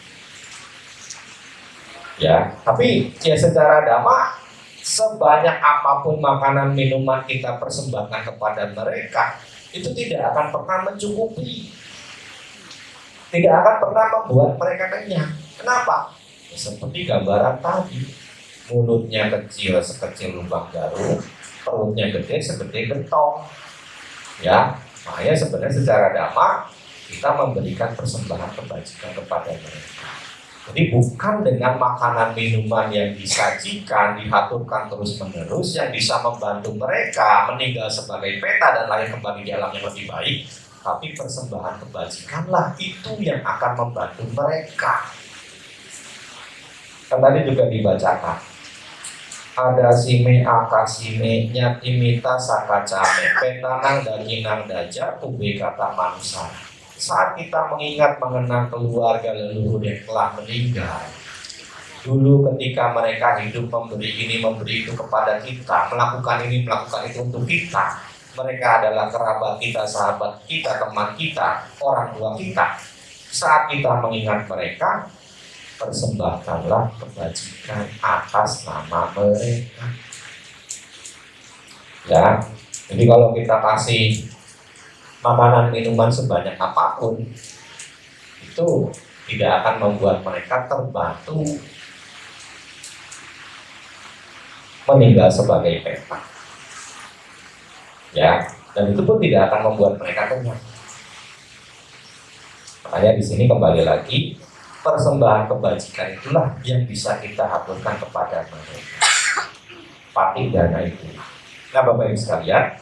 Ya, tapi ya secara dhamma sebanyak apapun makanan minuman kita persembahkan kepada mereka, itu tidak akan pernah mencukupi, tidak akan pernah membuat mereka kenyang. Kenapa? Ya, seperti gambaran tadi, mulutnya kecil sekecil lubang jarum, perutnya gede segede gentong. Ya, makanya sebenarnya secara dhamma kita memberikan persembahan kebajikan kepada mereka. Jadi bukan dengan makanan minuman yang disajikan, dihaturkan terus-menerus yang bisa membantu mereka meninggal sebagai peta dan lahir kembali di alam yang lebih baik, tapi persembahan kebajikanlah itu yang akan membantu mereka. Kan tadi juga dibacakan, ada sime akasime nyatimita sakacame petanang daginang daja kube kata manusia. Saat kita mengingat mengenang keluarga leluhur yang telah meninggal, dulu ketika mereka hidup memberi ini memberi itu kepada kita, melakukan ini melakukan itu untuk kita, mereka adalah kerabat kita, sahabat kita, teman kita, orang tua kita. Saat kita mengingat mereka, persembahkanlah kebajikan atas nama mereka. Ya, jadi kalau kita kasih makanan minuman sebanyak apapun, itu tidak akan membuat mereka terbantu meninggal sebagai peta. Ya, dan itu pun tidak akan membuat mereka kenyang. Makanya di sini kembali lagi, persembahan kebajikan itulah yang bisa kita haturkan kepada mereka. Patidana itu. Nah, Bapak Ibu sekalian,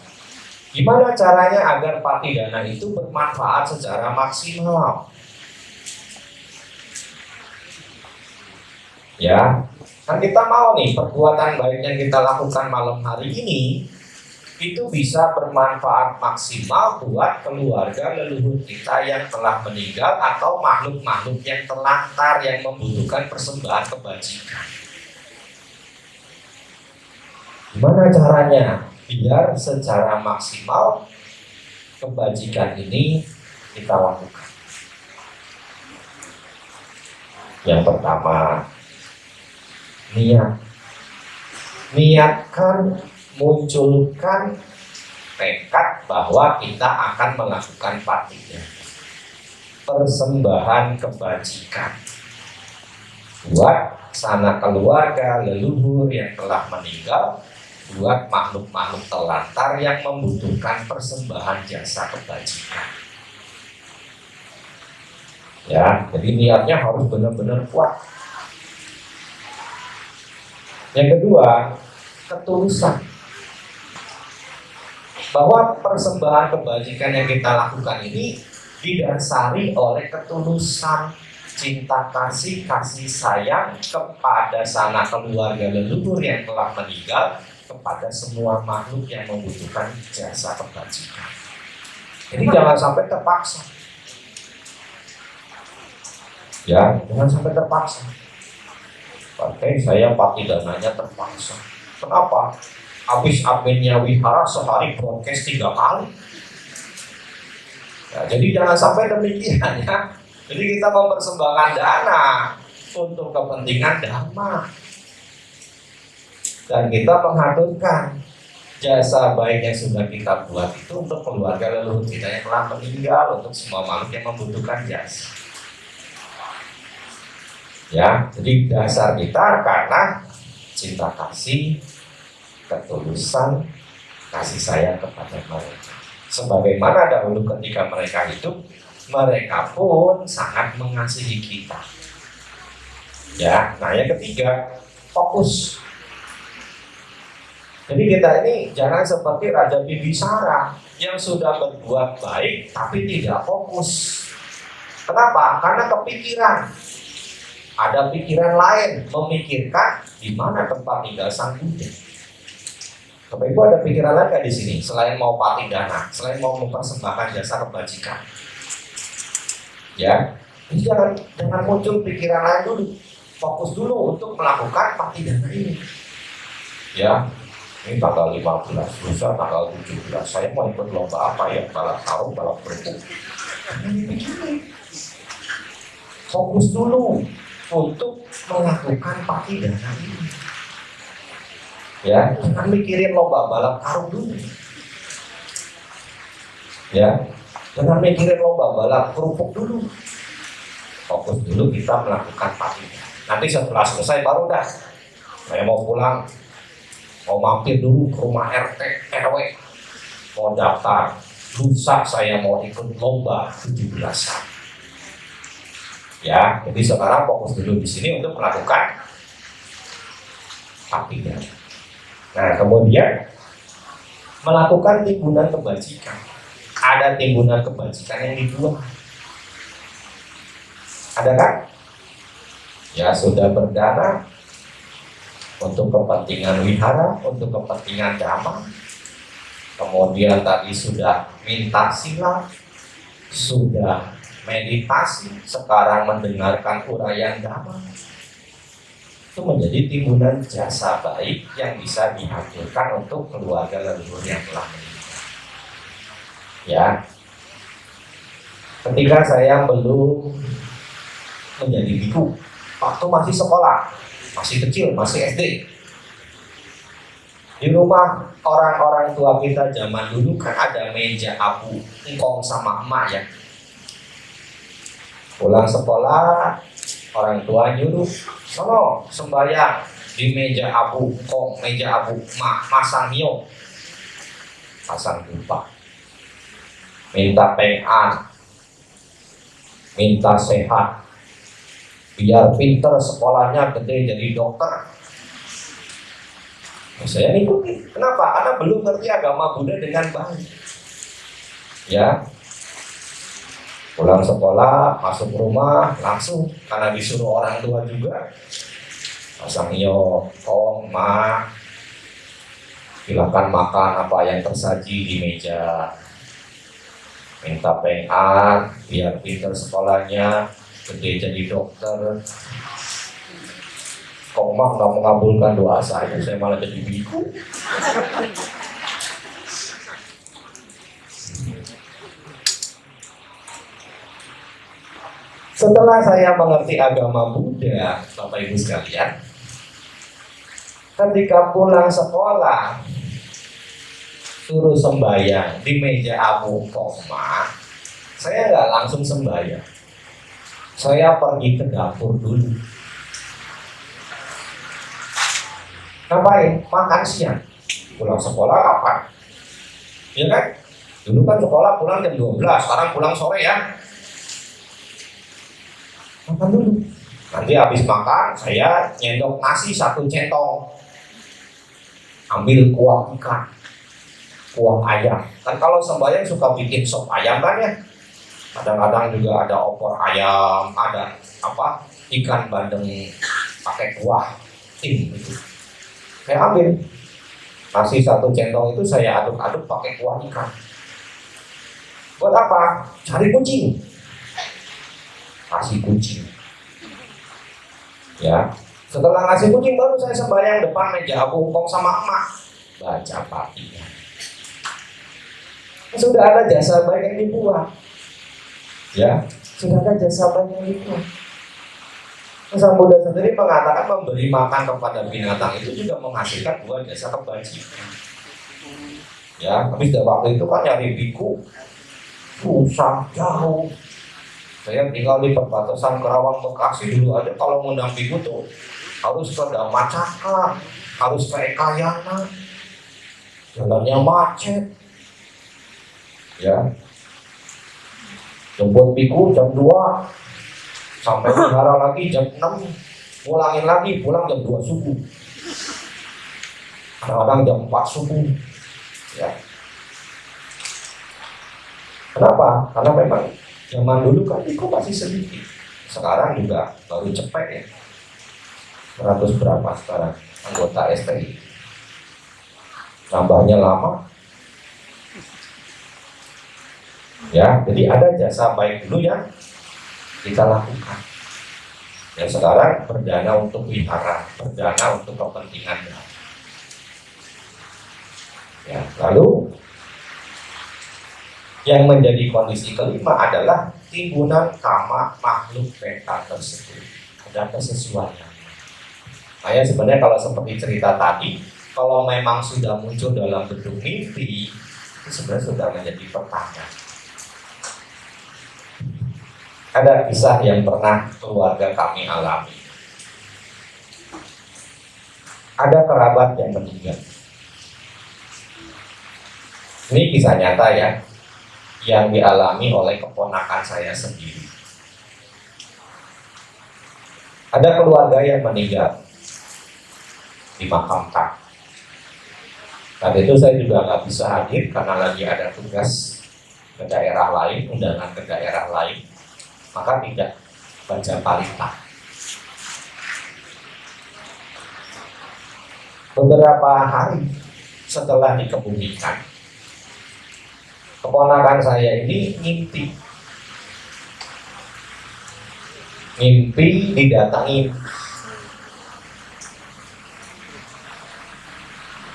gimana caranya agar patidana itu bermanfaat secara maksimal? Ya, kan kita mau nih perbuatan baik yang kita lakukan malam hari ini itu bisa bermanfaat maksimal buat keluarga leluhur kita yang telah meninggal atau makhluk-makhluk yang terlantar yang membutuhkan persembahan kebajikan. Gimana caranya biar secara maksimal kebajikan ini kita lakukan? Yang pertama, niatkan, munculkan tekad bahwa kita akan melakukan patidana, persembahan kebajikan buat sanak keluarga leluhur yang telah meninggal, buat makhluk-makhluk terlantar yang membutuhkan persembahan jasa kebajikan. Ya, jadi niatnya harus benar-benar kuat. Yang kedua, ketulusan. Bahwa persembahan kebajikan yang kita lakukan ini didasari oleh ketulusan, cinta kasih, kasih sayang kepada sanak keluarga leluhur yang telah meninggal, kepada semua makhluk yang membutuhkan jasa kebajikan. Jadi jangan sampai terpaksa. Ya, jangan sampai terpaksa. Partai saya patidananya terpaksa. Kenapa? Habis adminnya wihara sehari broadcast 3 kali. Ya, jadi jangan sampai demikian ya. Jadi kita mempersembahkan dana untuk kepentingan dhamma. Dan kita mengaturkan jasa baik yang sudah kita buat itu untuk keluarga leluhur kita yang telah meninggal, untuk semua makhluk yang membutuhkan jasa. Ya, jadi dasar kita karena cinta kasih, ketulusan, kasih sayang kepada mereka. Sebagaimana dahulu ketika mereka hidup, mereka pun sangat mengasihi kita. Ya, nah yang ketiga, fokus. Jadi kita ini jangan seperti Raja Bibisara yang sudah berbuat baik tapi tidak fokus. Kenapa? Karena kepikiran. Ada pikiran lain, memikirkan di mana tempat tinggal Sang Buddha. Bapak Ibu ada pikiran lain nggak di sini? Selain mau patidana, selain mau mempersembahkan jasa kebajikan. Ya, jadi jangan muncul pikiran lain dulu. Fokus dulu untuk melakukan patidana ini. Ya, ini tanggal 15, lusa tanggal 17. Saya mau ikut lomba apa ya? Balap karung, balap kerupuk. Fokus dulu untuk melakukan patidana ini. Ya, jangan mikirin lomba balap karung dulu. Ya, jangan mikirin lomba balap kerupuk dulu. Fokus dulu kita melakukan patidana. Nanti setelah selesai baru dah. Saya mau pulang, mau mampir dulu ke rumah RT, RW, mau daftar. Lusa saya mau ikut lomba 17-an. Ya, jadi sekarang fokus dulu di sini untuk melakukan patidana. Nah, kemudian melakukan timbunan kebajikan. Ada timbunan kebajikan yang dibuat. Ada kan? Ya, sudah berdana untuk kepentingan wihara, untuk kepentingan dhamma. Kemudian tadi sudah minta sila, sudah meditasi, sekarang mendengarkan uraian dhamma. Itu menjadi timbunan jasa baik yang bisa dihadirkan untuk keluarga leluhur yang telah meninggal. Ya, ketika saya belum menjadi biku, waktu masih sekolah, masih kecil, masih SD, di rumah orang-orang tua kita zaman dulu kan ada meja abu, engkong sama emak ya. Pulang sekolah, orang tua nyuruh, sono sembahyang di meja abu, kong meja abu, masang hiyo, pasang dupa, minta pengan, minta sehat, biar pinter sekolahnya gede jadi dokter. Nah, saya ngikutin. Kenapa? Karena belum ngerti agama Buddha dengan baik. Ya. Pulang sekolah, masuk rumah, langsung karena disuruh orang tua juga. Pasang iyo, kong, ma, silakan makan apa yang tersaji di meja. Minta pengan, biar pinter sekolahnya, gede jadi dokter. Kong mah nggak mengabulkan doa saya malah jadi biku. Setelah saya mengerti agama Buddha, Bapak Ibu sekalian, ketika pulang sekolah, suruh sembahyang di meja abu koma, saya nggak langsung sembahyang. Saya pergi ke dapur dulu. Ngapain? Makan siang. Pulang sekolah kapan? Ya kan? Dulu kan sekolah pulang jam 12, sekarang pulang sore ya. Makan dulu. Nanti habis makan, saya nyendok nasi 1 centong. Ambil kuah ikan, kuah ayam. Kan kalau sembahyang suka bikin sop ayam kan ya. Kadang-kadang juga ada opor ayam, ada apa ikan bandeng pakai kuah tim gitu. Saya ambil nasi 1 centong itu saya aduk-aduk pakai kuah ikan. Buat apa? Cari kucing. Nasi kucing. Ya, Setelah ngasih kucing baru saya sembahyang depan meja aku kong sama emak, baca Fatihah. Sudah ada jasa baik yang dibuat, ya, sudah ada jasa baik yang dibuat. Sang Buddha sendiri mengatakan memberi makan kepada binatang itu juga menghasilkan dua jasa kebajikan. Ya, tapi setiap waktu itu kan nyari biku susah jauh. Saya tinggal di perbatasan Kerawang Bekasi dulu aja, kalau ngundang biku tuh harus ke Damacaka, harus ke Ekayana, jalannya macet. Ya, jemput biku jam 2, sampai wihara lagi jam 6, ngulangin lagi pulang jam 2 subuh, kadang-kadang jam 4 subuh. Ya. Kenapa? Karena memang zaman dulu kan biku masih sedikit, sekarang juga baru cepet ya. 100 berapa sekarang anggota STI, nambahnya lama. Ya, jadi ada jasa baik dulu yang kita lakukan. Ya, sekarang berdana untuk wihara, berdana untuk kepentingan. Ya, lalu yang menjadi kondisi kelima adalah timbunan kama makhluk peta tersebut. Ada kesesuaian. Makanya sebenarnya kalau seperti cerita tadi, kalau memang sudah muncul dalam bentuk mimpi, itu sebenarnya sudah menjadi pertanyaan. Ada kisah yang pernah keluarga kami alami. Ada kerabat yang meninggal. Ini kisah nyata ya, yang dialami oleh keponakan saya sendiri. Ada keluarga yang meninggal, dimakamkan. Saat itu saya juga nggak bisa hadir karena lagi ada tugas ke daerah lain, undangan ke daerah lain. Maka tidak baca parita. Beberapa hari setelah dikebumikan, keponakan saya ini mimpi didatangi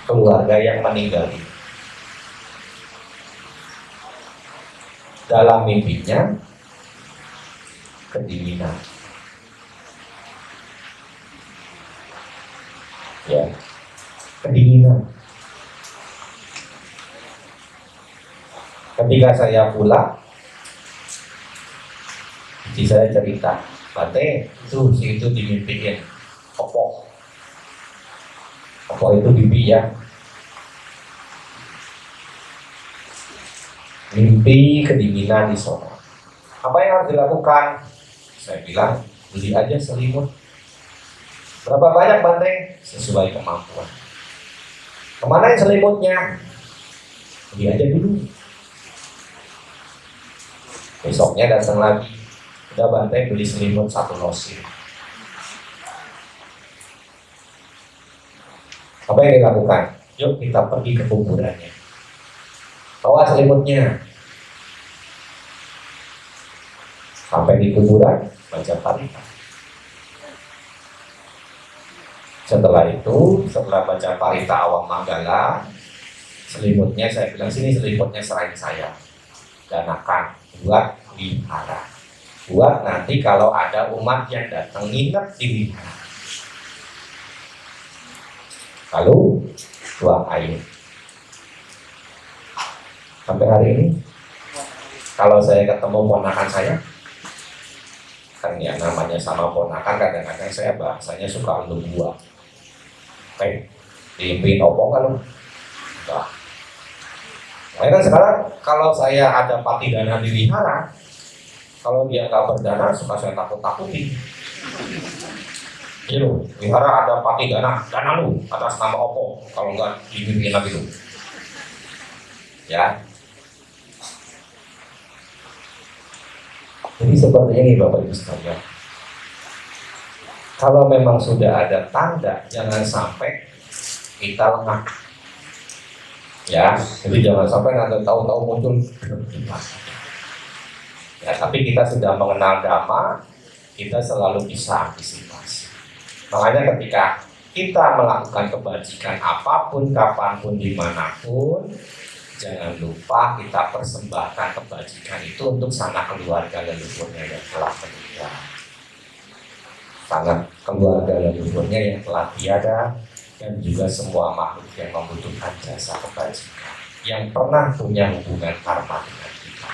keluarga yang meninggal. Dalam mimpinya kedinginan, ya, kedinginan. Ketika saya pulang, istri saya cerita, Bante, itu dimimpiin Opo itu bibi ya, mimpi kedinginan di sana. Apa yang harus dilakukan? Saya bilang, beli aja selimut. Berapa banyak Bante? Sesuai kemampuan. Kemana yang selimutnya? Beli aja dulu. Besoknya datang lagi. Udah Bante beli selimut 1 losin. Apa yang dilakukan? Yuk kita pergi ke kuburannya. Bawa selimutnya. Sampai di kuburan, baca parita. Setelah itu, setelah baca parita awam manggala, selimutnya saya bilang, sini selimutnya serahin saya. Danakan buat wihara. Buat nanti kalau ada umat yang datang nginep di wihara. Lalu tuang air. Sampai hari ini, kalau saya ketemu ponakan saya, kan ya namanya sama ponakan, kadang-kadang saya bahasanya suka lu buah. Oke, diimpiin opong kan lu? Enggak. Nah, kan sekarang kalau saya ada patidana di wihara, kalau dia nggak berdana, suka saya takut-takutin. Iya lu, wihara ada patidana, dana lu atas nama opong, kalau nggak dimimpiin lagi lu. Ya. Jadi seperti ini Bapak Ibu sekalian. Kalau memang sudah ada tanda, jangan sampai kita lengah. Ya, jadi jangan sampai nanti tahu-tahu muncul. Ya, tapi kita sudah mengenal Dhamma, kita selalu bisa antisipasi. Makanya ketika kita melakukan kebajikan apapun, kapanpun, dimanapun, jangan lupa kita persembahkan kebajikan itu untuk sanak keluarga leluhurnya yang telah meninggal. Sanak keluarga leluhurnya yang telah tiada, dan juga semua makhluk yang membutuhkan jasa kebajikan, yang pernah punya hubungan karma dengan kita.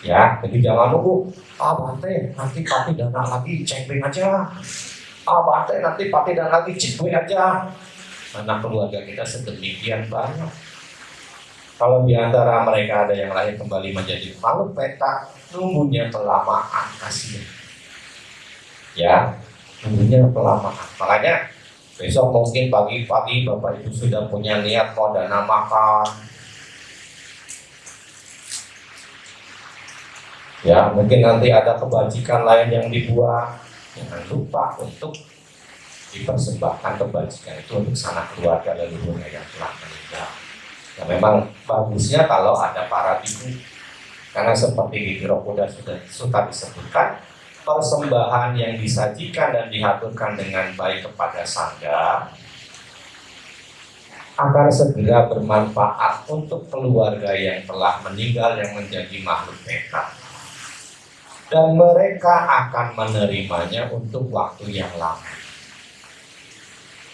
Ya, jadi jangan nunggu, Bante, nanti Pati dana lagi cekring aja. Bante, nanti Pati dana lagi cikwe aja. Karena keluarga kita sedemikian banyak. Kalau di antara mereka ada yang lahir kembali menjadi makhluk petak, nunggunya kelamaan, kasihan. Ya, nunggunya kelamaan. Makanya besok mungkin pagi-pagi Bapak Ibu sudah punya niat mau dana makan. Ya, mungkin nanti ada kebajikan lain yang dibuat. Jangan lupa untuk dipersembahkan kebajikan itu untuk sanak keluarga leluhurnya yang telah meninggal. Nah, memang bagusnya kalau ada para biku, karena seperti di Roh Buddha sudah disebutkan, persembahan yang disajikan dan dihaturkan dengan baik kepada sangga akan segera bermanfaat untuk keluarga yang telah meninggal yang menjadi makhluk petak. Dan mereka akan menerimanya untuk waktu yang lama.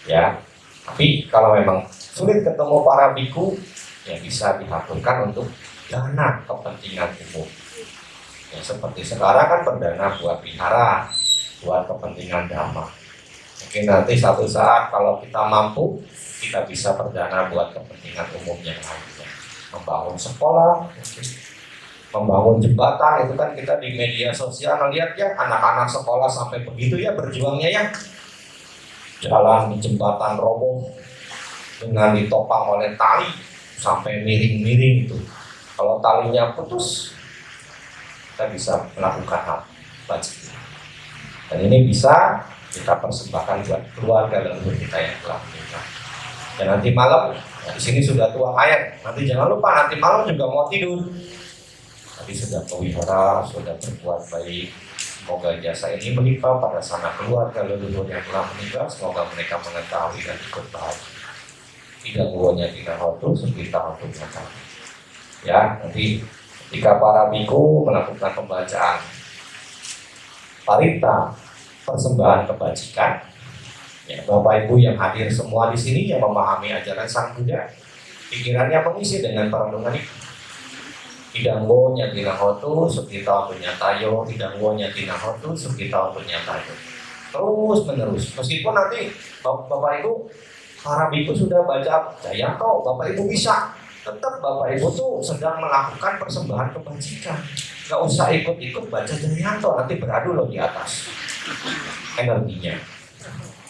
Ya, tapi kalau memang sulit ketemu para biku, ya bisa dihaturkan untuk dana kepentingan umum. Ya, seperti sekarang kan berdana buat wihara, buat kepentingan dhamma. Mungkin nanti satu saat kalau kita mampu, kita bisa berdana buat kepentingan umum yang lainnya. Membangun sekolah, mungkin membangun jembatan, itu kan kita di media sosial melihat ya anak-anak sekolah sampai begitu ya berjuangnya ya, jalan di jembatan roboh dengan ditopang oleh tali sampai miring-miring itu. Kalau talinya putus, kita bisa melakukan hal bajikan. Dan ini bisa kita persembahkan buat keluarga leluhur kita yang telah meninggal. Dan nanti malam, di sini sudah tuang air. Nanti jangan lupa nanti malam juga mau tidur. Tadi sudah kewihara, sudah berbuat baik. Semoga jasa ini melimpah pada sanak keluarga leluhur yang telah meninggal. Semoga mereka mengetahui dan ikut bahagia. Tidak buahnya tidak hotu, sekitar hotunya kami. Ya, nanti ketika para biku melakukan pembacaan parita, persembahan kebajikan, ya, Bapak Ibu yang hadir semua di sini yang memahami ajaran Sang Buddha, pikirannya mengisi dengan perenungan itu. Idanggo nyatina hotu, sukita untuk nyatayo, idanggo nyatina hotu, sukita untuk nyatayo. Terus menerus, meskipun nanti Bapak Ibu, para biku sudah baca Jayanto, Bapak Ibu bisa, tetap Bapak Ibu tuh sedang melakukan persembahan kebajikan. Gak usah ikut-ikut baca Jayanto, nanti beradu loh di atas energinya.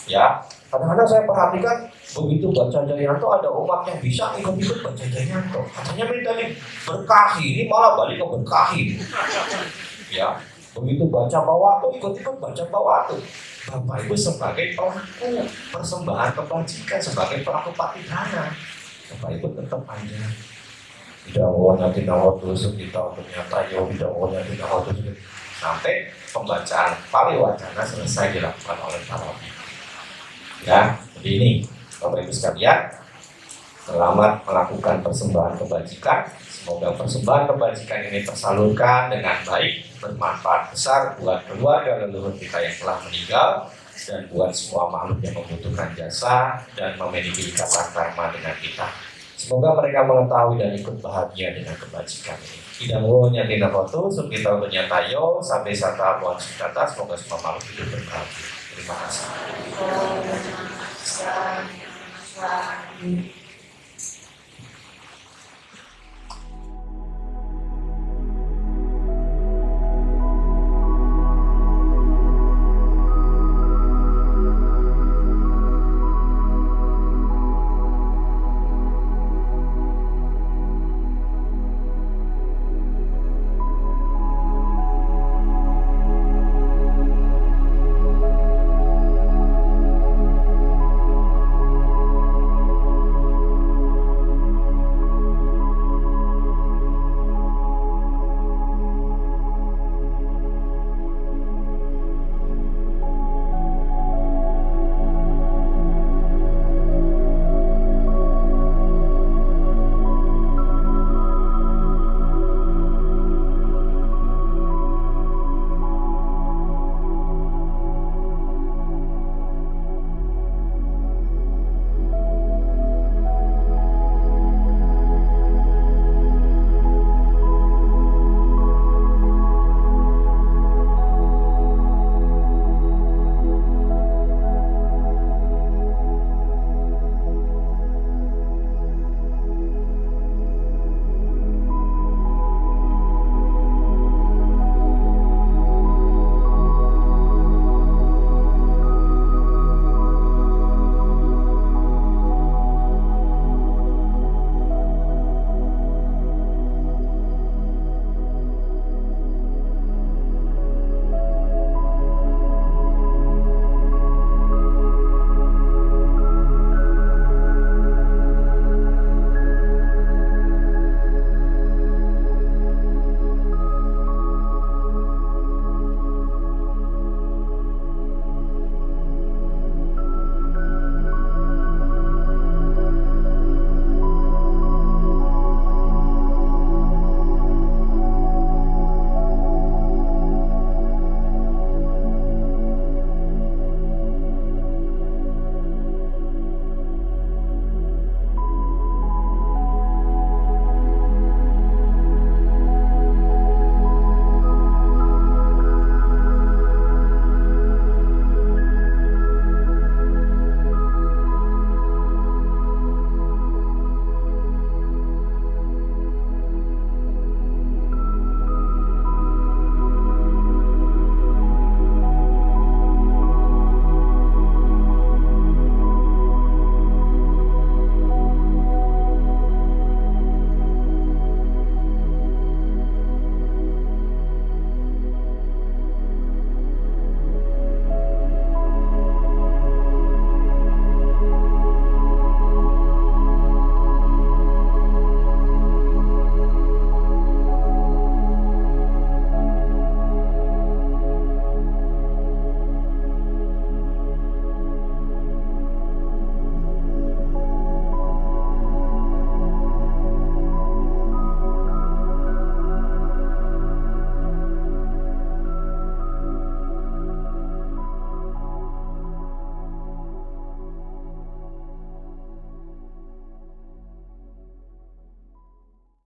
Ya, kadang-kadang saya perhatikan begitu baca Jayanto ada umat yang bisa ikut-ikut baca Jayanto. Katanya minta berkahi, ini malah balik ke berkahi. Ya, begitu baca Bawatu ikut-ikut baca Bawatu. Bapak Ibu sebagai pelaku persembahan kebajikan, sebagai pelaku patidhana, Bapak Ibu tetap aja. Tidak wanya tidak hotu kita untuk nyatayo, tidak wanya tidak hotu sampai pembacaan paliwacana selesai dilakukan oleh para biku. Ya, jadi ini Bapak Ibu sekalian, selamat melakukan persembahan kebajikan. Semoga persembahan kebajikan ini tersalurkan dengan baik, bermanfaat besar buat keluarga leluhur kita yang telah meninggal dan buat semua makhluk yang membutuhkan jasa dan memiliki ikatan karma dengan kita. Semoga mereka mengetahui dan ikut bahagia dengan kebajikan ini. Idanggo nyatina hotu, sukita nyatayo, sampai sata buat sukata. Semoga semua makhluk hidup berbahagia. Terima kasih.